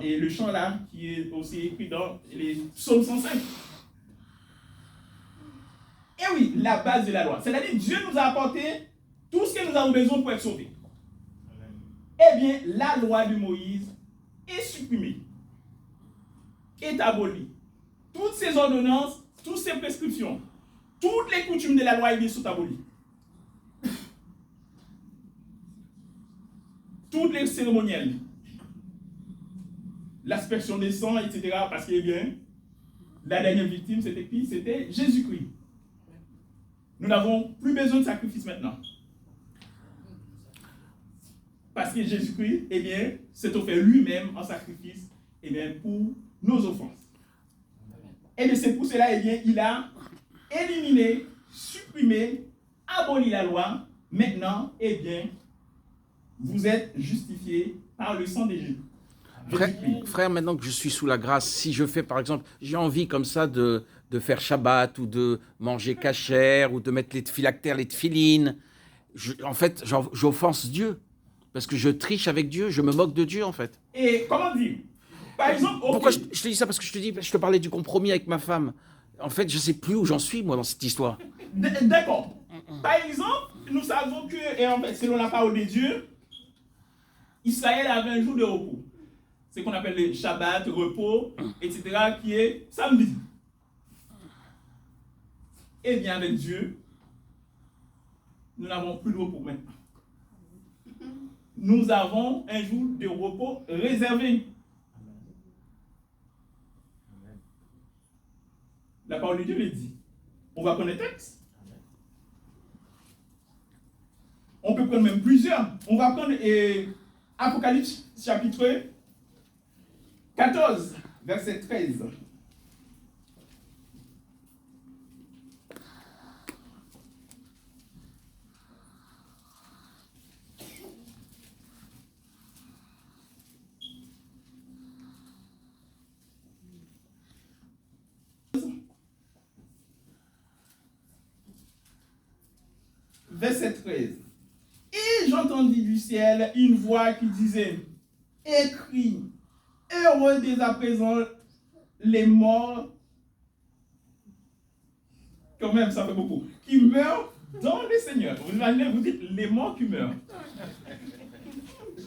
et le chant là, qui est aussi écrit dans les psaumes 105. Et oui, la base de la loi. C'est-à-dire, Dieu nous a apporté tout ce que nous avons besoin pour être sauvés. Eh bien, la loi de Moïse est supprimée, est abolie. Toutes ces ordonnances, toutes ces prescriptions, toutes les coutumes de la loi, elles sont abolies. Toutes les cérémonielles, l'aspersion des sangs, etc. Parce que, eh bien, la dernière victime, c'était qui? C'était Jésus-Christ. Nous n'avons plus besoin de sacrifice maintenant. Parce que Jésus-Christ, eh bien, s'est offert lui-même en sacrifice, eh bien, pour nos offenses. Et bien, c'est pour cela, eh bien, il a éliminé, supprimé, aboli la loi. Maintenant, eh bien, vous êtes justifiés par le sang de Jésus. Frère, maintenant que je suis sous la grâce, si je fais, par exemple, j'ai envie comme ça de faire Shabbat ou de manger kasher ou de mettre les phylactères, les tefilines, en fait, j'offense Dieu. Parce que je triche avec Dieu, je me moque de Dieu, en fait. Et comment dire? Par exemple... Okay. Pourquoi je te dis ça? Parce que je te parlais du compromis avec ma femme. En fait, je ne sais plus où j'en suis, moi, dans cette histoire. D'accord. Par exemple, nous savons que, et en fait, selon la parole de Dieu, Israël avait un jour de repos. C'est ce qu'on appelle le Shabbat, repos, etc., qui est samedi. Eh bien, avec Dieu, nous n'avons plus de repos maintenant. Nous avons un jour de repos réservé. La parole de Dieu le dit. On va prendre les textes. On peut prendre même plusieurs. On va prendre Apocalypse chapitre 14, verset 13. Verset 13. Et j'entendis du ciel une voix qui disait, écris, heureux dès à présent les morts, quand même ça fait beaucoup, qui meurent dans le Seigneur. Vous imaginez, vous dites les morts qui meurent.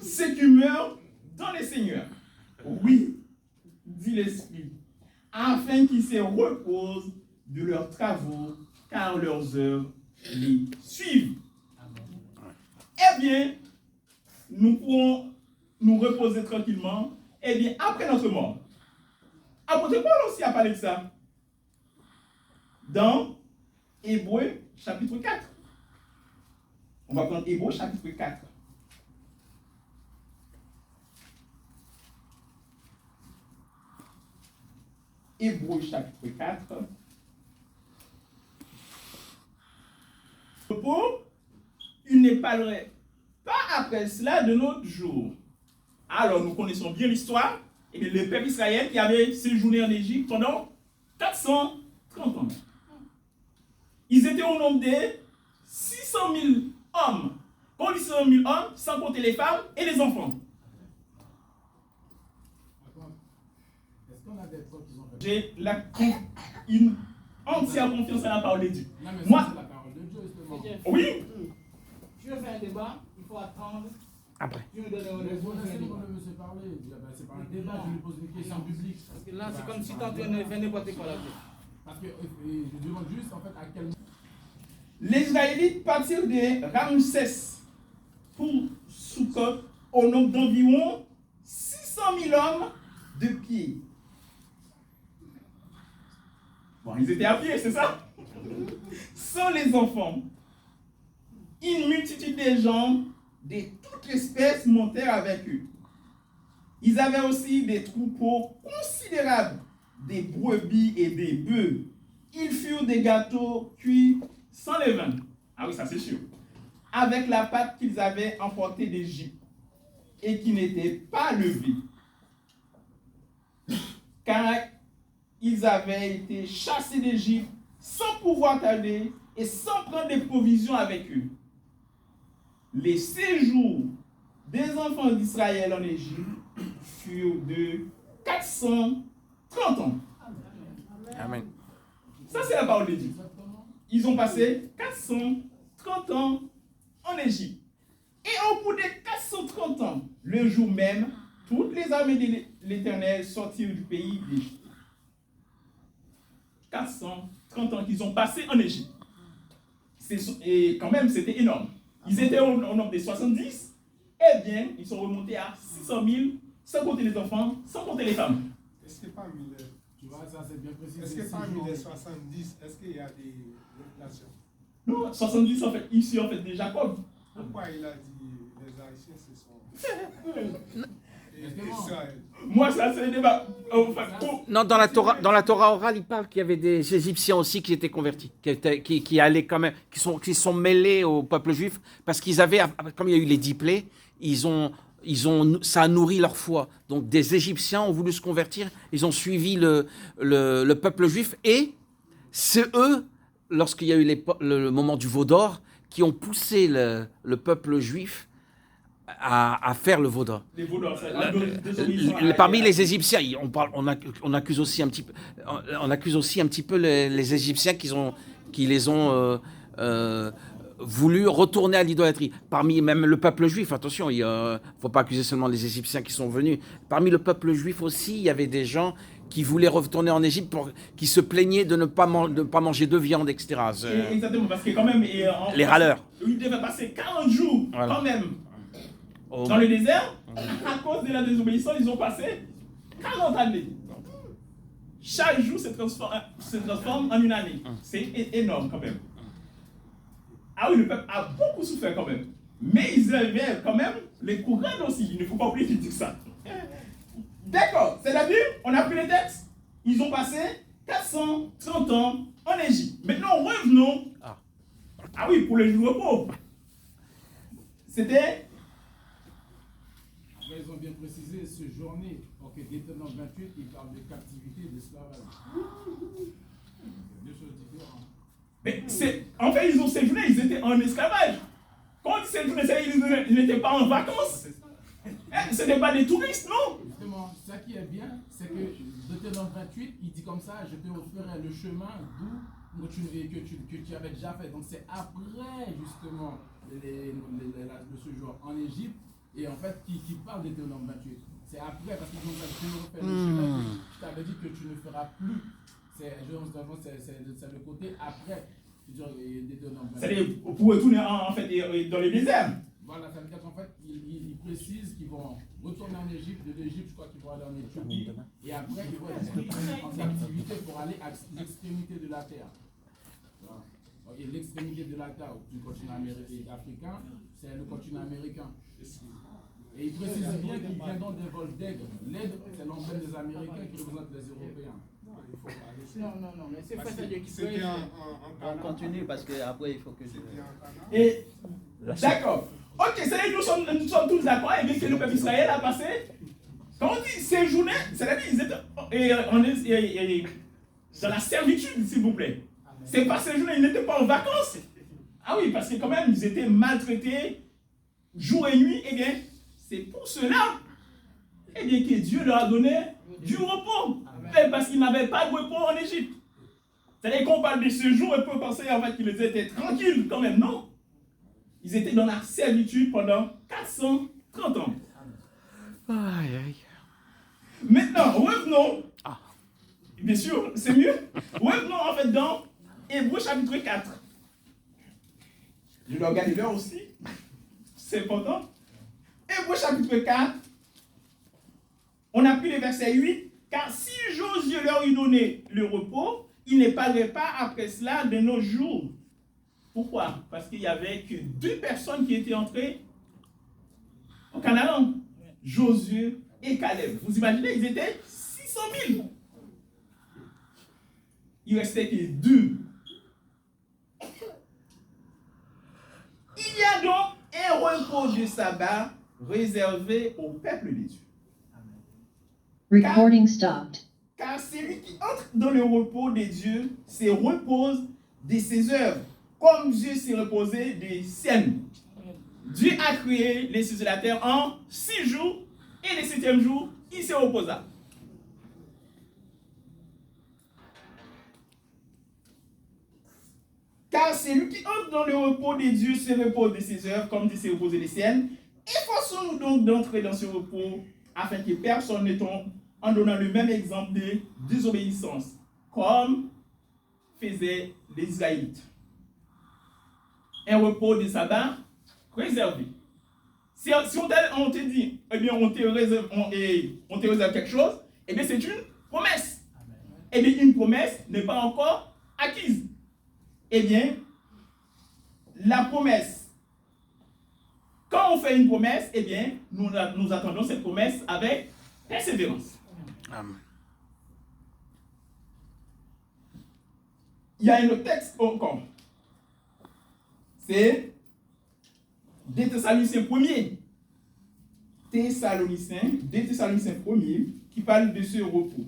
Ceux qui meurent dans le Seigneur. Oui, dit l'Esprit, afin qu'ils se reposent de leurs travaux, car leurs œuvres les suivent. Eh bien, nous pouvons nous reposer tranquillement, eh bien, après notre mort. Apôtre Paul aussi a parlé de ça. Dans Hébreux, chapitre 4. On va prendre Hébreux, chapitre 4. Hébreux, chapitre 4. Il ne parlerait pas après cela de notre jour. Alors, nous connaissons bien l'histoire. Et bien, le peuple Israël qui avait séjourné en Égypte pendant 430 ans. Ils étaient au nombre de 600 000 hommes. Quand on dit 600 000 hommes, sans compter les femmes et les enfants. Est-ce qu'on a des preuves qu'ils ont fait? J'ai une entière confiance à la parole de Dieu. Non, mais Moi, c'est la parole de Dieu, justement. oui. Tu veux faire un débat, il faut attendre. Après. Tu me donnes Mais un vous laissez débat. le monsieur parler. C'est pas un débat, je lui pose une question publique. Parce que là, c'est comme si tu es en train de faire n'importe quoi là. Parce que je demande juste en fait à quel moment. Les Israélites partirent de Ramsès pour Sukkot au nombre d'environ 600 000 hommes de pied. Bon, ils étaient à pied, c'est ça? Sans les enfants. Une multitude de gens de toute espèce montèrent avec eux. Ils avaient aussi des troupeaux considérables, des brebis et des bœufs. Ils furent des gâteaux cuits sans levain. Ah oui, ça c'est sûr. Avec la pâte qu'ils avaient emportée d'Égypte et qui n'était pas levée. Car ils avaient été chassés d'Égypte sans pouvoir tarder et sans prendre des provisions avec eux. Les séjours des enfants d'Israël en Égypte furent de 430 ans. Amen. Ça, c'est la parole de Dieu. Ils ont passé 430 ans en Égypte. Et au bout de 430 ans, le jour même, toutes les armées de l'Éternel sortirent du pays d'Égypte. 430 ans qu'ils ont passé en Égypte. Et quand même, c'était énorme. Ils étaient au nombre de 70. Eh bien, ils sont remontés à 600 000, sans compter les enfants, sans compter les femmes. Est-ce que parmi les, Tu vois, ça c'est bien précisé. est-ce que parmi les 70, est-ce qu'il y a des nations? Non, 70 en fait, ici en fait de Jacob. Pourquoi il a dit les Haïtiens ce sont et Israël? Moi, ça c'est le débat. Enfin, Non, dans la Torah orale, il parle qu'il y avait des Égyptiens aussi qui étaient convertis, qui allaient quand même, qui sont mêlés au peuple juif, parce qu'ils avaient, comme il y a eu les 10 plaies, ça a nourri leur foi. Donc des Égyptiens ont voulu se convertir, ils ont suivi le peuple juif, et c'est eux, lorsqu'il y a eu le moment du veau d'or, qui ont poussé le peuple juif à faire le veau d'or. les vaudors, Parmi les Égyptiens, on accuse aussi un petit peu les Égyptiens qui les ont voulu retourner à l'idolâtrie. Parmi même le peuple juif, attention, il ne faut pas accuser seulement les Égyptiens qui sont venus. Parmi le peuple juif aussi, il y avait des gens qui voulaient retourner en Égypte, qui se plaignaient de ne pas manger de viande, etc. Exactement, parce que quand même... Les râleurs. Ils devaient passer 40 jours, Voilà. quand même, dans le désert. À cause de la désobéissance, ils ont passé 40 années. Chaque jour se transforme en une année. C'est énorme quand même. Ah oui, le peuple a beaucoup souffert quand même. Mais ils avaient quand même les courants aussi. Il ne faut pas oublier qu'ils disent ça. D'accord, c'est la Bible. On a pris les textes. Ils ont passé 430 ans en Égypte. Maintenant, revenons. Ah oui, pour les jours repos. C'était... Après, ils ont bien précisé ce journée. Ok, Deutéronome 28, il parle de captivité et d'esclavage. C'est deux choses différentes. Mais en fait, ils ont séjourné, ils étaient en esclavage. Quand ils séjournaient, ils n'étaient pas en vacances. Ce n'étaient pas des touristes, non? Justement, ça qui est bien, c'est que Deutéronome 28, il dit comme ça, je te referai le chemin d'où que tu avais déjà fait. Donc c'est après, justement, le séjour en Égypte, et en fait, qui parle de Deutéronome 28. C'est après, parce qu'ils ont dit, tu me refais le chemin que je t'avais dit que tu ne feras plus. C'est le côté après. C'est-à-dire pour retourner en fait dans le désert. Voilà, ça veut dire qu'en fait, il précise qu'ils vont retourner en Égypte, de l'Égypte, je crois qu'ils vont aller en Éthiopie, et après, ils vont être en captivité pour aller à l'extrémité de la terre. Voilà. Et l'extrémité de la terre du continent africain, c'est le continent américain. Et il précise bien qu'ils viendront des vols d'aigle. L'aigle, c'est l'emblème des Américains qui représente les Européens. Non, mais c'est pas ça qui C'était peut. On continue parce qu'après il faut que je... Et d'accord. Ok, c'est-à-dire que nous sommes tous d'accord et bien que le peuple d'Israël a passé. Quand on dit séjourner, c'est-à-dire qu'ils étaient dans la servitude, s'il vous plaît. C'est pas séjourner, ils n'étaient pas en vacances. Ah oui, parce que quand même, ils étaient maltraités jour et nuit. Eh bien, c'est pour cela eh bien, que Dieu leur a donné du repos. Parce qu'ils n'avaient pas de repos en Égypte. C'est-à-dire qu'on parle de ce jour, on peut penser en fait qu'ils étaient tranquilles quand même. Non. Ils étaient dans la servitude pendant 430 ans. Aïe, aïe. Maintenant, revenons. Bien sûr, c'est mieux. Revenons en fait dans Hébreux chapitre 4. Je dois regarder l'heure aussi. C'est important. Hébreux chapitre 4. On a pris le verset 8. Car si Josué leur eût donné le repos, il ne parlerait pas après cela de nos jours. Pourquoi? Parce qu'il n'y avait que 2 personnes qui étaient entrées au Canaan. Josué et Caleb. Vous imaginez, ils étaient 600 000. Il restait que 2. Il y a donc un repos de sabbat réservé au peuple de Dieu. Recording stopped. Car celui qui entre dans le repos de Dieu se repose de ses œuvres, comme Dieu s'est reposé des siennes. Dieu a créé les cieux et la terre en 6 jours, et le 7e jour, il se reposa. Car celui qui entre dans le repos de Dieu se repose de ses œuvres, comme Dieu s'est reposé des siennes. Efforçons-nous donc d'entrer dans ce repos, afin que personne ne tombe en donnant le même exemple de désobéissance, comme faisaient les Israélites. Un repos de sabbat réservé. Si on te dit, eh bien, on te réserve quelque chose, eh bien, c'est une promesse. Eh bien, une promesse n'est pas encore acquise. Eh bien, la promesse, quand on fait une promesse, eh bien, nous attendons cette promesse avec persévérance. Amen. Il y a un autre texte encore. C'est 2 Thessaloniciens 1er. 2 Thessaloniciens 1er qui parle de ce repos.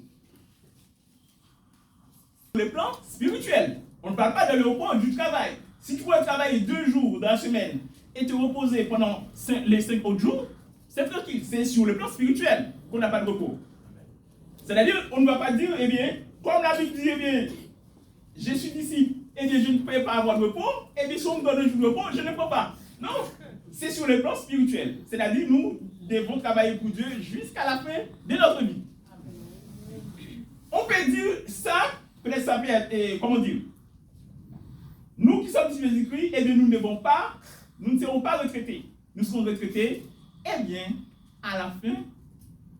Sur le plan spirituel, on ne parle pas de le repos du travail. Si tu veux travailler 2 jours dans la semaine et te reposer pendant les 5 autres jours, c'est tranquille. C'est sur le plan spirituel qu'on n'a pas de repos. C'est-à-dire, on ne va pas dire, eh bien, comme la Bible dit, eh bien, je suis disciple, eh bien, je ne peux pas avoir de repos, eh bien, si on me donne un jour de repos, je ne peux pas. Non, c'est sur le plan spirituel. C'est-à-dire, nous devons travailler pour Dieu jusqu'à la fin de notre vie. On peut dire ça, peut-être ça peut être, comment dire, nous qui sommes sur Jésus-Christ, eh bien, nous ne serons pas retraités. Nous serons retraités, eh bien, à la fin,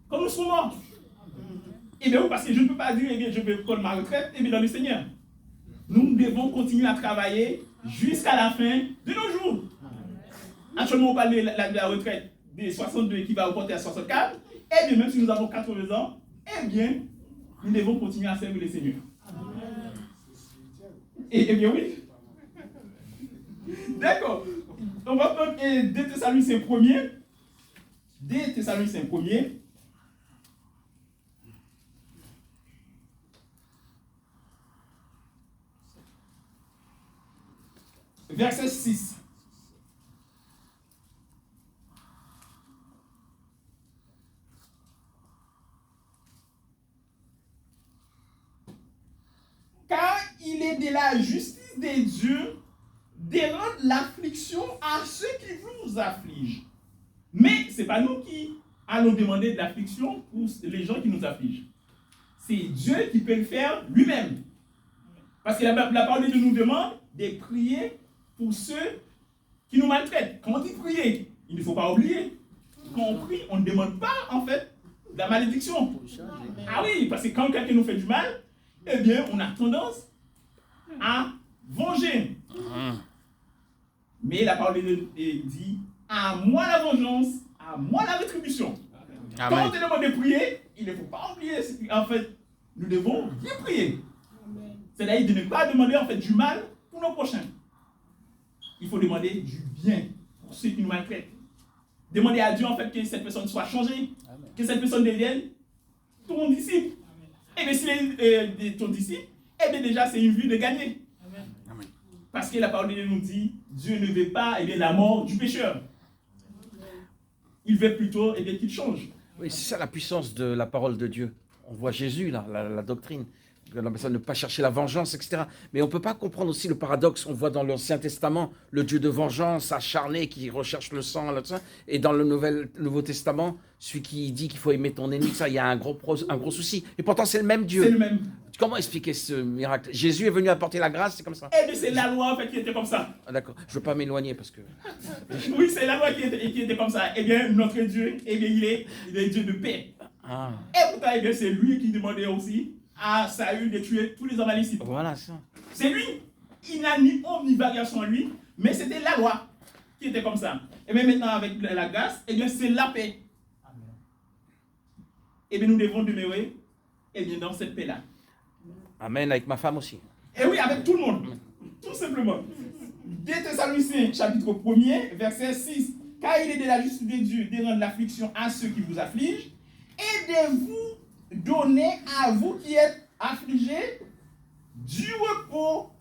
quand nous serons morts. Eh bien, parce que je ne peux pas dire, eh bien, je vais prendre ma retraite, eh bien, dans le Seigneur. Nous devons continuer à travailler jusqu'à la fin de nos jours. Actuellement, on parle de la retraite des 62 qui va reporter à 64. Eh bien, même si nous avons 80 ans, eh bien, nous devons continuer à servir le Seigneur. Eh bien, oui. D'accord. On va prendre 2 Thessaloniciens 1er. 2 Thessaloniciens 1er. Verset 6. Car il est de la justice de Dieu de rendre l'affliction à ceux qui vous affligent. Mais ce n'est pas nous qui allons demander de l'affliction pour les gens qui nous affligent. C'est Dieu qui peut le faire lui-même. Parce que la parole de Dieu nous demande de prier pour ceux qui nous maltraitent. Quand on dit prier, il ne faut pas oublier. Quand on prie, on ne demande pas, en fait, de la malédiction. Ah oui, parce que quand quelqu'un nous fait du mal, eh bien, on a tendance à venger. Mais la parole de Dieu dit, à moi la vengeance, à moi la rétribution. Amen. Quand on te demande de prier, il ne faut pas oublier, en fait, nous devons bien prier. C'est-à-dire de ne pas demander, en fait, du mal pour nos prochains. Il faut demander du bien pour ceux qui nous maltraitent. Demander à Dieu, en fait, que cette personne soit changée, que cette personne devienne ton disciple. Et bien, s'il est ton disciple, eh bien, déjà, c'est une vue de gagner. Amen. Parce que la parole de Dieu nous dit, Dieu ne veut pas, eh bien, la mort du pécheur. Il veut plutôt, eh bien, qu'il change. Oui, c'est ça la puissance de la parole de Dieu. On voit Jésus, là, la doctrine. Que la personne ne pas chercher la vengeance, etc. Mais on ne peut pas comprendre aussi le paradoxe. On voit dans l'Ancien Testament le Dieu de vengeance acharné qui recherche le sang, là, tout ça. Et dans le Nouveau Testament, celui qui dit qu'il faut aimer ton ennemi, ça, il y a un gros souci. Et pourtant, c'est le même Dieu. C'est le même. Comment expliquer ce miracle? Jésus est venu apporter la grâce, c'est comme ça? Eh bien, c'est la loi, en fait, qui était comme ça. Ah, d'accord, je ne veux pas m'éloigner parce que... Oui, c'est la loi qui était comme ça. Eh bien, notre Dieu, eh bien, il est Dieu de paix. Ah, Et pourtant, eh bien, c'est lui qui demandait aussi à Saül de tuer tous les Amalécites. voilà ça. C'est lui. Il n'a ni ombre ni variation en lui, mais c'était la loi qui était comme ça. Et bien maintenant, avec la grâce, eh bien, c'est la paix. Et bien, nous devons demeurer, eh bien, dans cette paix-là. Amen, avec ma femme aussi. Et oui, avec tout le monde. Tout simplement. 2 Thessaloniciens, chapitre 1er, verset 6. Car il est de la justice de Dieu de rendre l'affliction à ceux qui vous affligent et de vous donner à vous qui êtes affligés du repos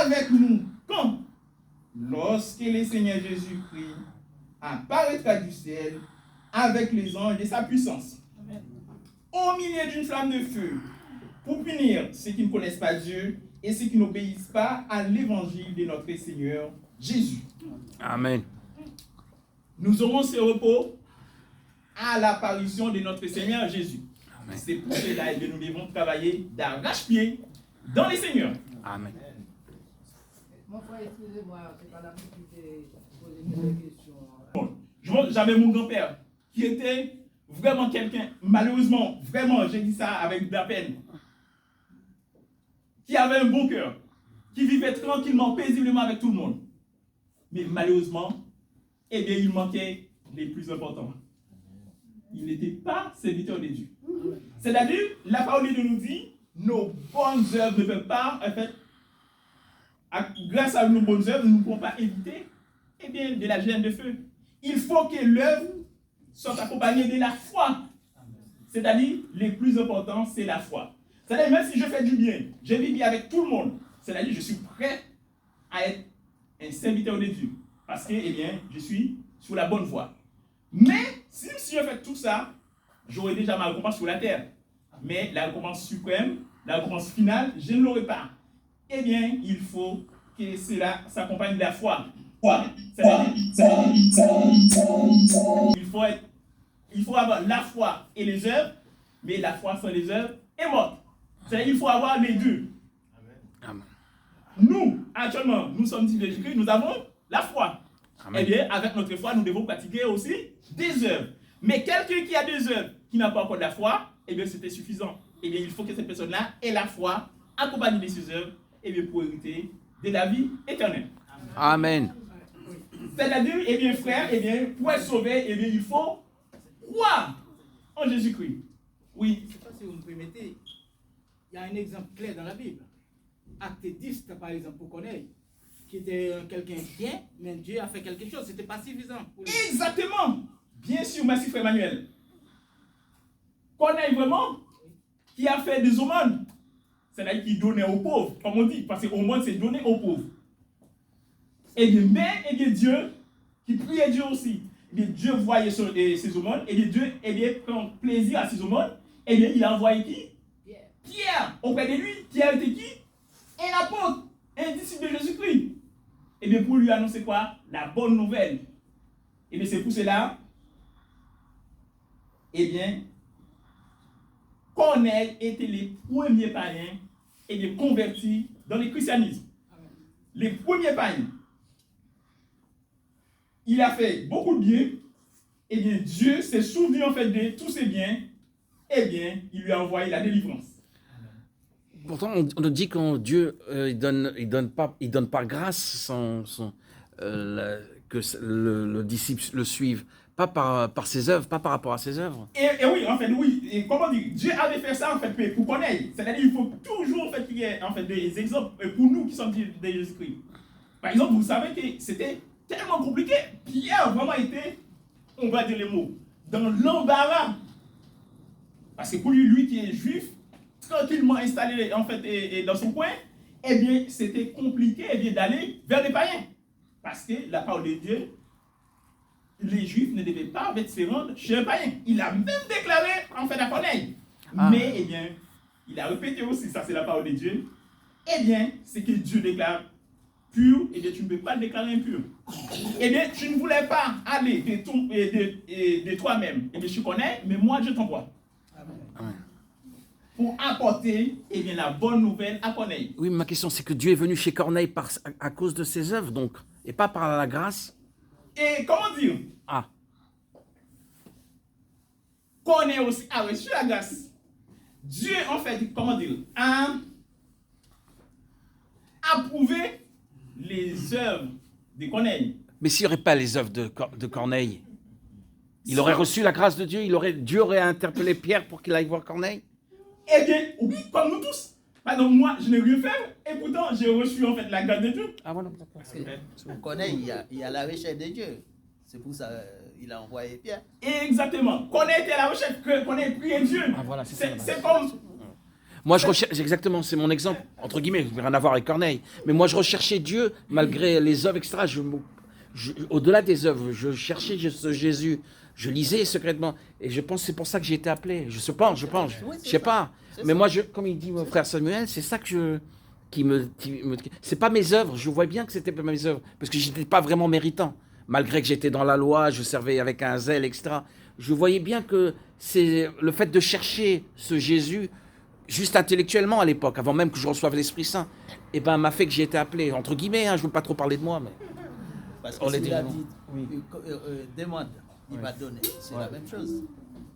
avec nous. Quand? Lorsque le Seigneur Jésus-Christ apparaîtra du ciel avec les anges de sa puissance. Amen. Au milieu d'une flamme de feu, pour punir ceux qui ne connaissent pas Dieu et ceux qui n'obéissent pas à l'évangile de notre Seigneur Jésus. Amen. Nous aurons ce repos à l'apparition de notre Seigneur Jésus. Amen. C'est pour cela que nous devons travailler d'arrache-pied dans les Seigneurs. Amen. Mon frère, excusez-moi, c'est pas la même qui t'ai posé des questions. J'avais mon grand-père qui était vraiment quelqu'un, malheureusement, vraiment, j'ai dit ça avec de la peine, qui avait un bon cœur, qui vivait tranquillement, paisiblement avec tout le monde. Mais malheureusement, eh bien, il manquait les plus importants. Il n'était pas serviteur de Dieu. C'est-à-dire, la parole de Dieu nous dit, nos bonnes œuvres ne peuvent pas, en fait, grâce à nos bonnes œuvres, nous ne pouvons pas éviter, eh bien, de la gêne de feu. Il faut que l'œuvre soit accompagnée de la foi. C'est-à-dire, le plus important, c'est la foi. C'est-à-dire, même si je fais du bien, je vis bien avec tout le monde, c'est-à-dire, je suis prêt à être un serviteur de Dieu. Parce que, eh bien, je suis sur la bonne voie. Mais, si je fais tout ça, j'aurai déjà ma récompense sur la terre. Mais la récompense suprême, la récompense finale, je ne l'aurai pas. Eh bien, il faut que cela s'accompagne de la foi. Il faut avoir la foi et les œuvres, mais la foi sans les œuvres est morte. C'est-à-dire qu'il faut avoir les deux. Amen. Nous, actuellement, nous sommes disciples de Jésus-Christ, nous avons la foi. Amen. Eh bien, avec notre foi, nous devons pratiquer aussi des œuvres. Mais quelqu'un qui a des œuvres, qui n'a pas encore de la foi, eh bien, c'était suffisant. Eh bien, il faut que cette personne-là ait la foi, accompagnée de ses œuvres, eh bien, pour hériter de la vie éternelle. Amen. C'est-à-dire, eh bien, frère, eh bien, pour être sauvé, eh bien, il faut croire en Jésus-Christ. Oui. Je ne sais pas si vous me permettez, il y a un exemple clair dans la Bible. Acte 10, par exemple, pour Corneille, qui était quelqu'un bien, mais Dieu a fait quelque chose. Ce n'était pas suffisant pour lui. Exactement. Bien sûr, merci frère Emmanuel. Corneille vraiment, qui a fait des aumônes. C'est-à-dire qu'il donnait aux pauvres, comme on dit, parce que aumône, c'est donner aux pauvres. Et bien, mais Dieu, qui priait Dieu aussi. Et bien, Dieu voyait ses aumônes, et bien, Dieu prend plaisir à ses aumônes, et bien, il a envoyé qui? Pierre, auprès de lui. Pierre était qui? Un apôtre, un disciple de Jésus-Christ. Et bien, pour lui annoncer quoi? La bonne nouvelle. Et bien, c'est pour cela, eh bien, Corneille était les premiers païens et les convertis dans le christianisme. Les premiers païens. il a fait beaucoup de bien, eh bien, Dieu s'est souvenu en fait de tous ses biens, eh bien, il lui a envoyé la délivrance. Pourtant, on nous dit que Dieu, il donne pas grâce que le disciple le suive, pas par ses œuvres, pas par rapport à ses œuvres. Et oui, en fait, oui. Et comment dire, Dieu avait fait ça en fait pour connaître. C'est-à-dire, il faut toujours en fait qu'il y ait en fait des exemples pour nous qui sommes de Jésus-Christ. Par exemple, vous savez que c'était tellement compliqué. Pierre a vraiment été, on va dire les mots, dans l'embarras. Parce que pour lui qui est juif, tranquillement installé en fait et dans son coin, eh bien, c'était compliqué eh bien, d'aller vers des païens. Parce que la parole de Dieu, les Juifs ne devaient pas se rendre chez un païen. Il a même déclaré en fait à Corneille. Mais, eh bien, il a répété aussi, ça c'est la parole de Dieu. Eh bien, c'est que Dieu déclare pur, eh bien, tu ne peux pas le déclarer impur. Eh bien, tu ne voulais pas aller de toi-même. Eh bien, je connais, mais moi, je t'envoie. Pour apporter eh bien, la bonne nouvelle à Corneille. Oui, mais ma question, c'est que Dieu est venu chez Corneille à cause de ses œuvres, donc, et pas par la grâce. Et comment dire? Corneille aussi a reçu la grâce. Dieu, en fait, comment dire, a approuvé les œuvres de Corneille. Mais s'il n'y aurait pas les œuvres de Corneille, il aurait reçu la grâce de Dieu, Dieu aurait interpellé Pierre pour qu'il aille voir Corneille? Eh bien, oui, comme nous tous. Pardon, moi, je n'ai rien fait, et pourtant, j'ai reçu en fait la grâce de Dieu. Parce que vous connaissez, il y a la recherche de Dieu. C'est pour ça qu'il a envoyé Pierre. Exactement. Corneille était à la recherche, Corneille priait Dieu. Voilà, c'est comme... Moi, je recherche, exactement, c'est mon exemple, entre guillemets, rien à voir avec Corneille. Mais moi, je recherchais Dieu, malgré les œuvres, etc. Au-delà des œuvres, je cherchais ce Jésus. Je lisais secrètement. Et je pense que c'est pour ça que j'ai été appelé. Je pense. Oui, Je sais pas. Mais moi, comme il dit mon frère Samuel, c'est ça que c'est pas mes œuvres. Je vois bien que c'était pas mes œuvres. Parce que j'étais pas vraiment méritant. Malgré que j'étais dans la loi, je servais avec un zèle, etc. Je voyais bien que c'est le fait de chercher ce Jésus, juste intellectuellement à l'époque, avant même que je reçoive l'Esprit Saint, et ben m'a fait que j'ai été appelé, entre guillemets, je ne veux pas trop parler de moi, mais... Parce que s'il a dit, demande, il va donner. C'est la même chose.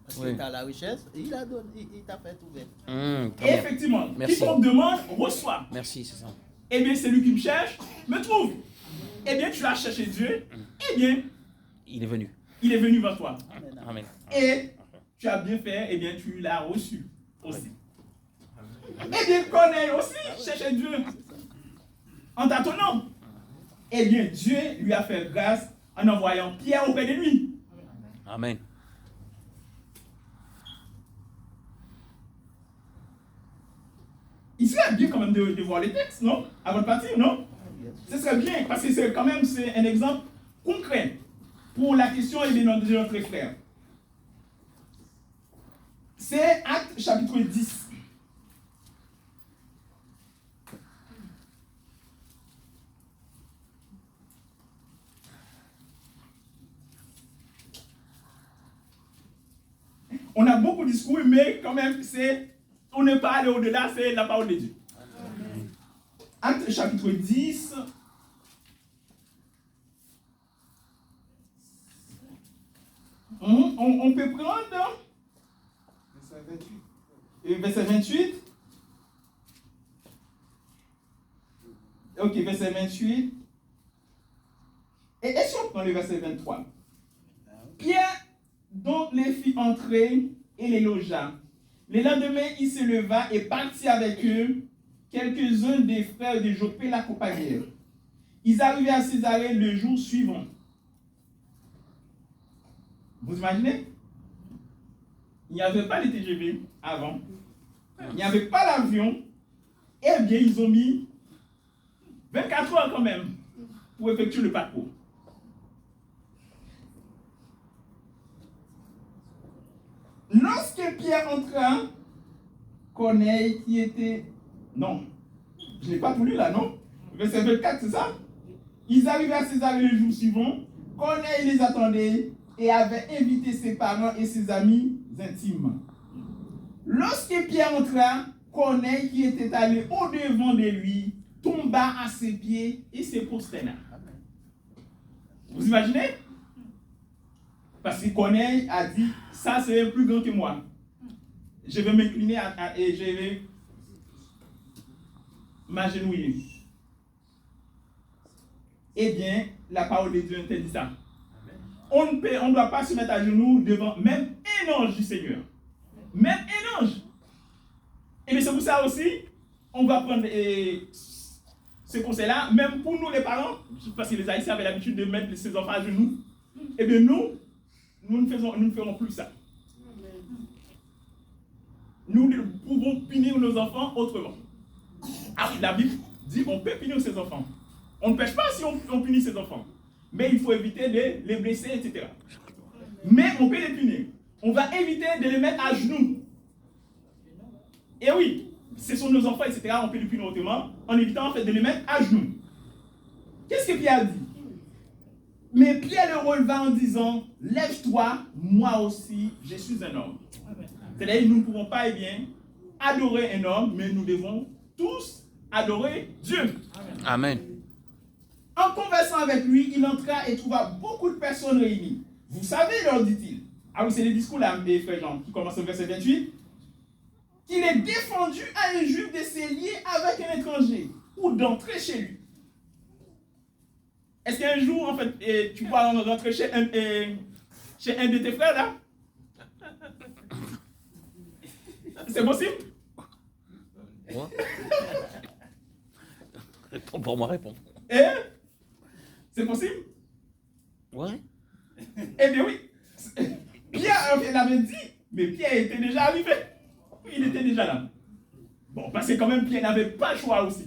Parce qu'il est à la richesse, il a donné, il t'a fait ouvert. Et effectivement, quiconque demande, reçoit. Merci, c'est ça. Eh bien, celui qui me cherche, me trouve. Eh bien, tu as cherché Dieu. Eh bien, il est venu. Il est venu vers toi. Amen. Et tu as bien fait, eh bien, tu l'as reçu aussi. Eh bien, Corneille aussi cherchait Dieu en tâtonnant. Eh bien, Dieu lui a fait grâce en envoyant Pierre auprès de lui. Amen. Il serait bien quand même de voir les textes, non? Avant de partir, non? Ce serait bien, parce que c'est quand même un exemple concret pour la question de notre frère. C'est Actes chapitre 10. On a beaucoup de discours, mais quand même, on n'est pas allé au-delà, c'est la parole de Dieu. Actes chapitre 10. On peut prendre verset 28. Ok, verset 28. Et est-ce qu'on prend le verset 23? Pierre donc les fit entrer et les logea. Le lendemain, il se leva et partit avec eux. Quelques-uns des frères de Jopé l'accompagnèrent. Ils arrivaient à Césarée le jour suivant. Vous imaginez? Il n'y avait pas de TGV avant. Il n'y avait pas l'avion. Eh bien, ils ont mis 24 heures quand même pour effectuer le parcours. Lorsque Pierre entra, Corneille qui était... Non, je n'ai pas tout lu là, non? Verset 24, c'est ça? Ils arrivaient à Césarée le jour suivant. Corneille les attendait et avait invité ses parents et ses amis intimes. Lorsque Pierre entra, Corneille qui était allé au-devant de lui tomba à ses pieds et se prosterna. Vous imaginez? Parce que Corneille a dit, ça c'est plus grand que moi. Je vais m'incliner et je vais m'agenouiller. Eh bien, la parole de Dieu interdit ça. On ne doit pas se mettre à genoux devant même un ange du Seigneur. Même un ange. Et bien c'est pour ça aussi, on va prendre ce conseil-là, même pour nous les parents, parce que les Haïtiens avaient l'habitude de mettre ses enfants à genoux. Eh bien nous ne ferons plus ça. Nous pouvons punir nos enfants autrement. Ah, la Bible dit qu'on peut punir ses enfants. On ne pêche pas si on punit ses enfants. Mais il faut éviter de les blesser, etc. Mais on peut les punir. On va éviter de les mettre à genoux. Et oui, ce sont nos enfants, etc. On peut les punir autrement, en évitant en fait de les mettre à genoux. Qu'est-ce que Pierre dit? Mais Pierre le releva en disant, lève-toi, moi aussi, je suis un homme. C'est-à-dire, nous ne pouvons pas, adorer un homme, mais nous devons tous adorer Dieu. Amen. En conversant avec lui, il entra et trouva beaucoup de personnes réunies. Vous savez, leur dit-il. Ah oui, c'est le discours là, mes frères Jean, qui commence au verset 28. Qu'il est défendu à un juif de se lier avec un étranger ou d'entrer chez lui. Est-ce qu'un jour, en fait, tu pourras rentrer chez un de tes frères là? C'est possible? Moi? Réponds pour moi, réponds. C'est possible? Ouais. Eh bien oui. Pierre l'avait dit, mais Pierre était déjà arrivé. Il était déjà là. Bon, parce que quand même, Pierre n'avait pas le choix aussi.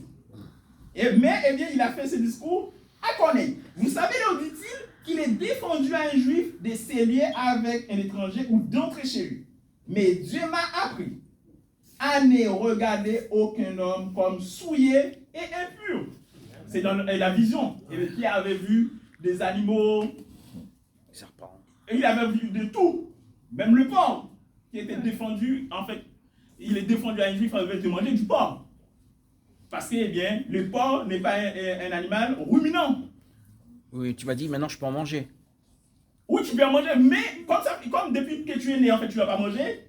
Mais, il a fait ce discours à Corneille. Vous savez, leur dit-il, qu'il est défendu à un juif de se lier avec un étranger ou d'entrer chez lui. Mais Dieu m'a appris à ne regarder aucun homme comme souillé et impur. C'est dans la vision. Et Pierre avait vu des animaux. Serpent. Et il avait vu de tout. Même le porc, qui était défendu, en fait, il est défendu à un juif avec de manger du porc. Parce que, le porc n'est pas un animal ruminant. Oui, tu m'as dit, maintenant je peux en manger. Oui, tu peux en manger, mais comme depuis que tu es né, en fait, tu ne l'as pas mangé,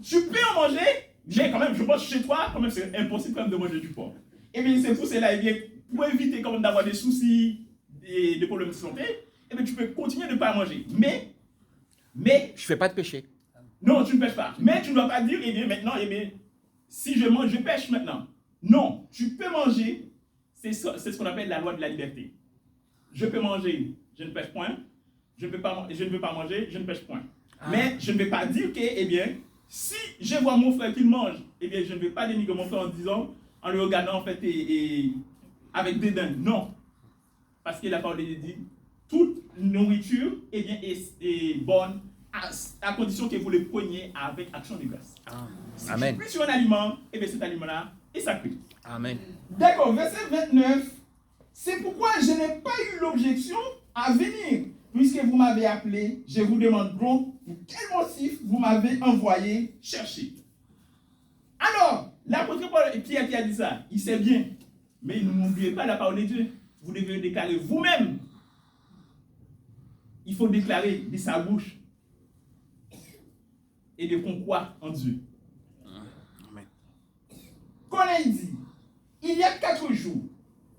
tu peux en manger, mais quand même, je pense chez toi, quand même, c'est impossible quand même de manger du porc. C'est pour cela, pour éviter quand même d'avoir des soucis, des problèmes de santé, tu peux continuer de ne pas manger. Mais, je fais pas de péché. Non, tu ne pêches pas. Mais tu ne dois pas dire, maintenant, si je mange, je pêche maintenant. Non, tu peux manger. C'est ce qu'on appelle la loi de la liberté. Je peux manger, je ne pêche point. Je ne veux pas manger, je ne pêche point. Mais je ne vais pas dire que, si je vois mon frère qu'il mange, je ne vais pas dénigrer mon frère en le regardant en fait avec dédain. Non. Parce que la parole de Dieu dit, toute nourriture est bonne à condition que vous le preniez avec action de grâce. Si Amen. tu pries sur un aliment, cet aliment-là est sacré. Amen. D'accord, verset 29. C'est pourquoi je n'ai pas eu l'objection à venir. Puisque vous m'avez appelé, je vous demande donc pour quel motif vous m'avez envoyé chercher. Alors, l'apôtre Pierre qui a dit ça, il sait bien. Mais n'oubliez pas la parole de Dieu. Vous devez déclarer vous-même. Il faut déclarer de sa bouche et de qu'on croit en Dieu. Amen. Corneille dit, il y a 4 jours,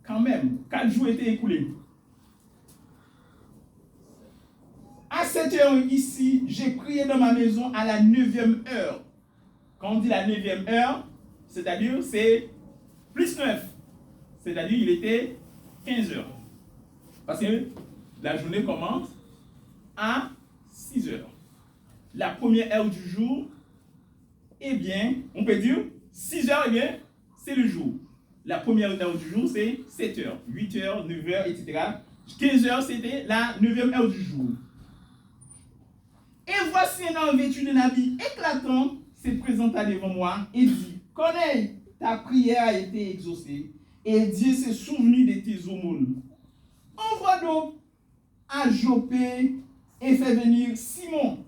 quand même, 4 jours étaient écoulés. À 7 heures ici, j'ai prié dans ma maison à la 9e heure. Quand on dit la 9e heure, c'est-à-dire c'est plus 9. C'est-à-dire il était 15 heures. Parce que la journée commence à 6 heures. La première heure du jour, on peut dire 6 heures, c'est le jour. La première heure du jour, c'est 7 heures, 8 heures, 9 heures, etc. 15 heures, c'était la 9e heure du jour. Et voici un homme vêtu d'un habit éclatant se présenta devant moi et dit, Corneille, ta prière a été exaucée et Dieu s'est souvenu de tes aumônes. Envoie donc à Jopé et fais venir Simon,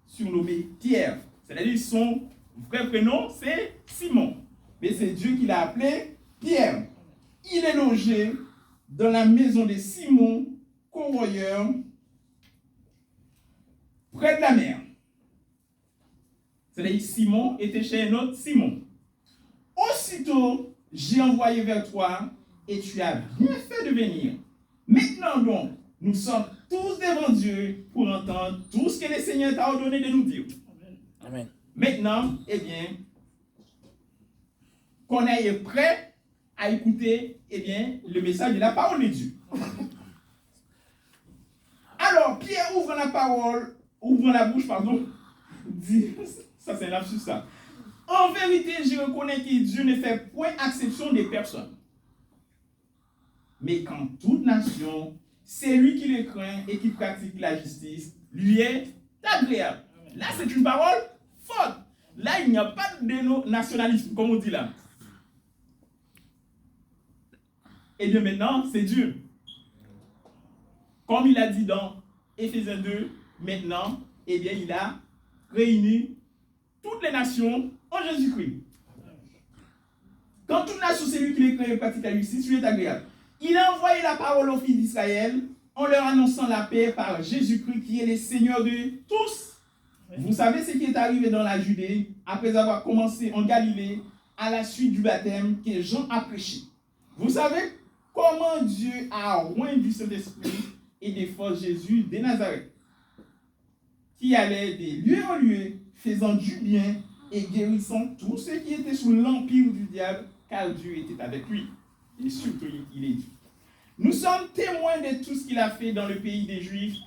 surnommé Pierre. C'est-à-dire son vrai prénom, c'est Simon. Mais c'est Dieu qui l'a appelé Pierre. Il est logé dans la maison de Simon, corroyeur, près de la mer. C'est-à-dire Simon était chez un autre Simon. Aussitôt, j'ai envoyé vers toi et tu as bien fait de venir. Maintenant donc, nous sommes tous devant Dieu pour entendre tout ce que le Seigneur t'a ordonné de nous dire. Amen. Maintenant, eh bien, qu'on est prêt à écouter, eh bien, le message de la parole de Dieu. Alors, Pierre ouvre la bouche, dit, ça c'est un lapsus ça. En vérité, je reconnais que Dieu ne fait point exception des personnes. Mais quand toute nation, c'est lui qui le craint et qui pratique la justice, lui est agréable. Là, c'est une parole forte. Là, il n'y a pas de nationalisme, comme on dit là. Et bien maintenant, c'est Dieu. Comme il a dit dans Éphésiens 2, maintenant, eh bien, il a réuni toutes les nations en Jésus-Christ. Quand toute nation, c'est lui qui les craint et pratique la justice, lui est agréable. Il a envoyé la parole aux fils d'Israël en leur annonçant la paix par Jésus-Christ qui est le Seigneur de tous. Vous savez ce qui est arrivé dans la Judée après avoir commencé en Galilée à la suite du baptême que Jean a prêché. Vous savez comment Dieu a oint du Saint-Esprit et des forces Jésus de Nazareth, qui allait de lieu en lieu, faisant du bien et guérissant tous ceux qui étaient sous l'empire du diable, car Dieu était avec lui. Et surtout, il est dit. Nous sommes témoins de tout ce qu'il a fait dans le pays des Juifs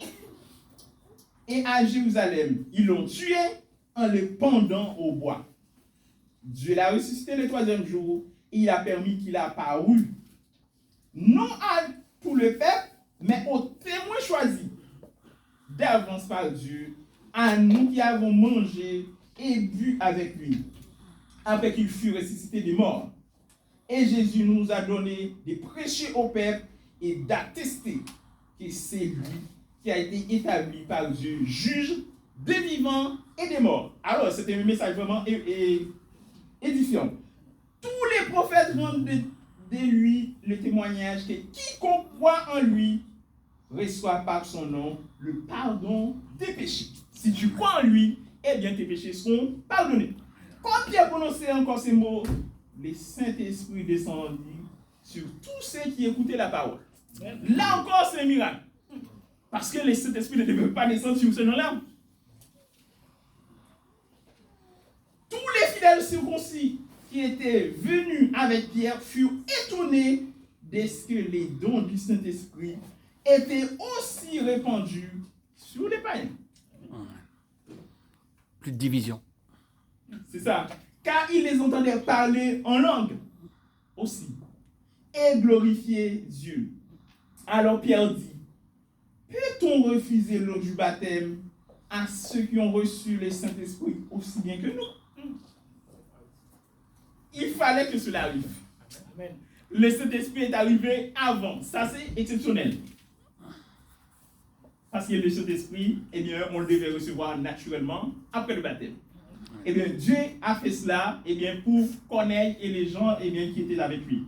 et à Jérusalem. Ils l'ont tué en le pendant au bois. Dieu l'a ressuscité le 3e jour et il a permis qu'il apparût, non à tout le peuple, mais aux témoins choisis d'avance par Dieu, à nous qui avons mangé et bu avec lui, après qu'il fut ressuscité des morts. Et Jésus nous a donné de prêcher au peuple et d'attester que c'est lui qui a été établi par Dieu, juge des vivants et des morts. Alors, c'était un message vraiment édifiant. Tous les prophètes rendent de lui le témoignage que quiconque croit en lui reçoit par son nom le pardon des péchés. Si tu crois en lui, eh bien tes péchés seront pardonnés. Quand Pierre prononçait encore ces mots, le Saint-Esprit descendit sur tous ceux qui écoutaient la parole. Là encore, c'est un miracle. Parce que le Saint-Esprit ne devait pas descendre sur ce nom-là. Tous les fidèles circoncis qui étaient venus avec Pierre furent étonnés de ce que les dons du Saint-Esprit étaient aussi répandus sur les païens. Plus de division. C'est ça. Car ils les entendaient parler en langue aussi et glorifier Dieu. Alors Pierre dit, peut-on refuser l'eau du baptême à ceux qui ont reçu le Saint-Esprit aussi bien que nous? Il fallait que cela arrive. Amen. Le Saint-Esprit est arrivé avant. Ça, c'est exceptionnel. Parce que le Saint-Esprit, eh bien, on le devait recevoir naturellement après le baptême. Eh bien, Dieu a fait cela, eh bien, pour connaître les gens, eh bien, qui étaient avec lui.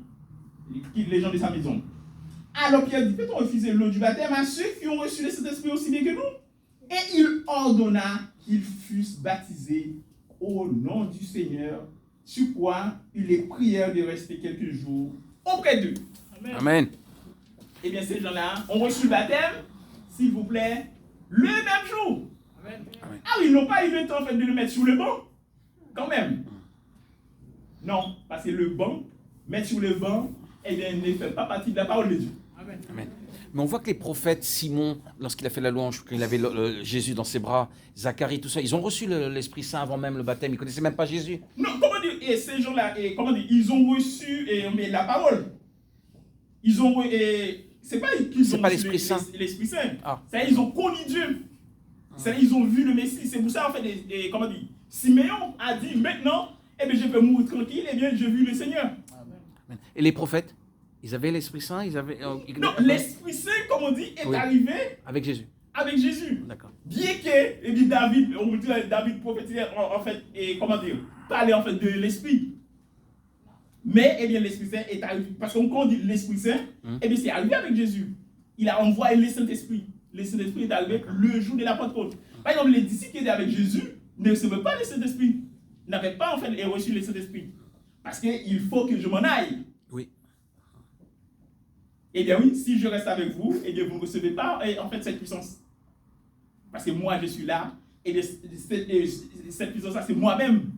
Les gens de sa maison. Alors Pierre dit, peut-on refuser l'eau du baptême à ceux qui ont reçu le Saint-Esprit aussi bien que nous? Et il ordonna qu'ils fussent baptisés au nom du Seigneur, sur quoi ils les prièrent de rester quelques jours auprès d'eux. Amen. Amen. Eh bien, ces gens-là ont reçu le baptême, s'il vous plaît, le même jour. Amen. Amen. Ah oui, ils n'ont pas eu le temps en fait, de le mettre sur le banc, quand même. Non, parce que le banc, mettre sur le banc, eh bien, ne fait pas partie de la parole de Dieu. Amen. Amen. Mais on voit que les prophètes, Simon, lorsqu'il a fait la louange, qu'il avait Jésus dans ses bras, Zacharie, tout ça, ils ont reçu l'Esprit Saint avant même le baptême. Ils ne connaissaient même pas Jésus. Non, comment dire, et ces gens-là, comment dire, ils ont reçu mais la parole. Ils ont, c'est pas qu'ils ont pas l'Esprit Saint. L'Esprit Saint. Ah. C'est-à-dire, ils ont connu Dieu. C'est-à-dire, ils ont vu le Messie. C'est pour ça, en fait, comment dire, Siméon a dit, maintenant, eh bien, je peux mourir tranquille, eh bien, j'ai vu le Seigneur. Amen. Et les prophètes? Ils avaient l'Esprit Saint, ils avaient... Non, l'Esprit Saint, comme on dit, est arrivé... Avec Jésus. Avec Jésus. D'accord. Bien que, et puis David, on peut dire David prophétisait, en fait, et comment dire, parlait en fait de l'Esprit. Mais, eh bien, l'Esprit Saint est arrivé. Parce qu'on quand on dit l'Esprit Saint, eh bien, c'est arrivé avec Jésus. Il a envoyé le Saint-Esprit. Le Saint-Esprit est arrivé le jour de la Pentecôte. Par exemple, les disciples qui étaient avec Jésus ne recevaient pas le Saint-Esprit. Ils n'avaient pas, en fait, reçu le Saint-Esprit. Parce qu'il faut que je m'en aille. Oui. Eh bien, oui, si je reste avec vous, eh bien, vous ne recevez pas, en fait, cette puissance. Parce que moi, je suis là. Et cette puissance-là, c'est moi-même.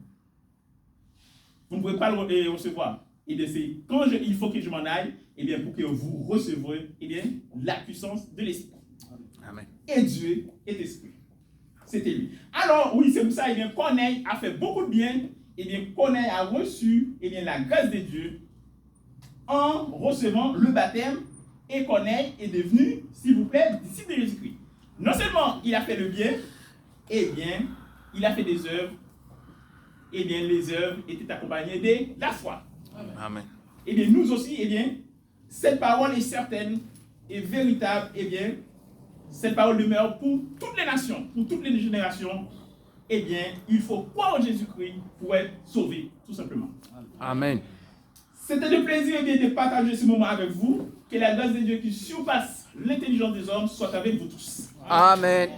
Vous ne pouvez pas le recevoir. Et bien, c'est quand il faut que je m'en aille, et bien, pour que vous recevrez, eh bien, la puissance de l'Esprit. Amen. Et Dieu est Esprit. C'était lui. Alors, oui, c'est pour ça, eh bien, Corneille a fait beaucoup de bien. Eh bien, Corneille a reçu, eh bien, la grâce de Dieu en recevant le baptême. Et Corneille est devenu, s'il vous plaît, disciple de Jésus-Christ. Non seulement il a fait le bien, eh bien, il a fait des œuvres. Eh bien, les œuvres étaient accompagnées de la foi. Amen. Eh bien, nous aussi, eh bien, cette parole est certaine et véritable. Eh bien, cette parole demeure pour toutes les nations, pour toutes les générations. Eh bien, il faut croire en Jésus-Christ pour être sauvé, tout simplement. Amen. C'était le plaisir eh bien, de partager ce moment avec vous. Que la grâce de Dieu qui surpasse l'intelligence des hommes soit avec vous tous. Amen.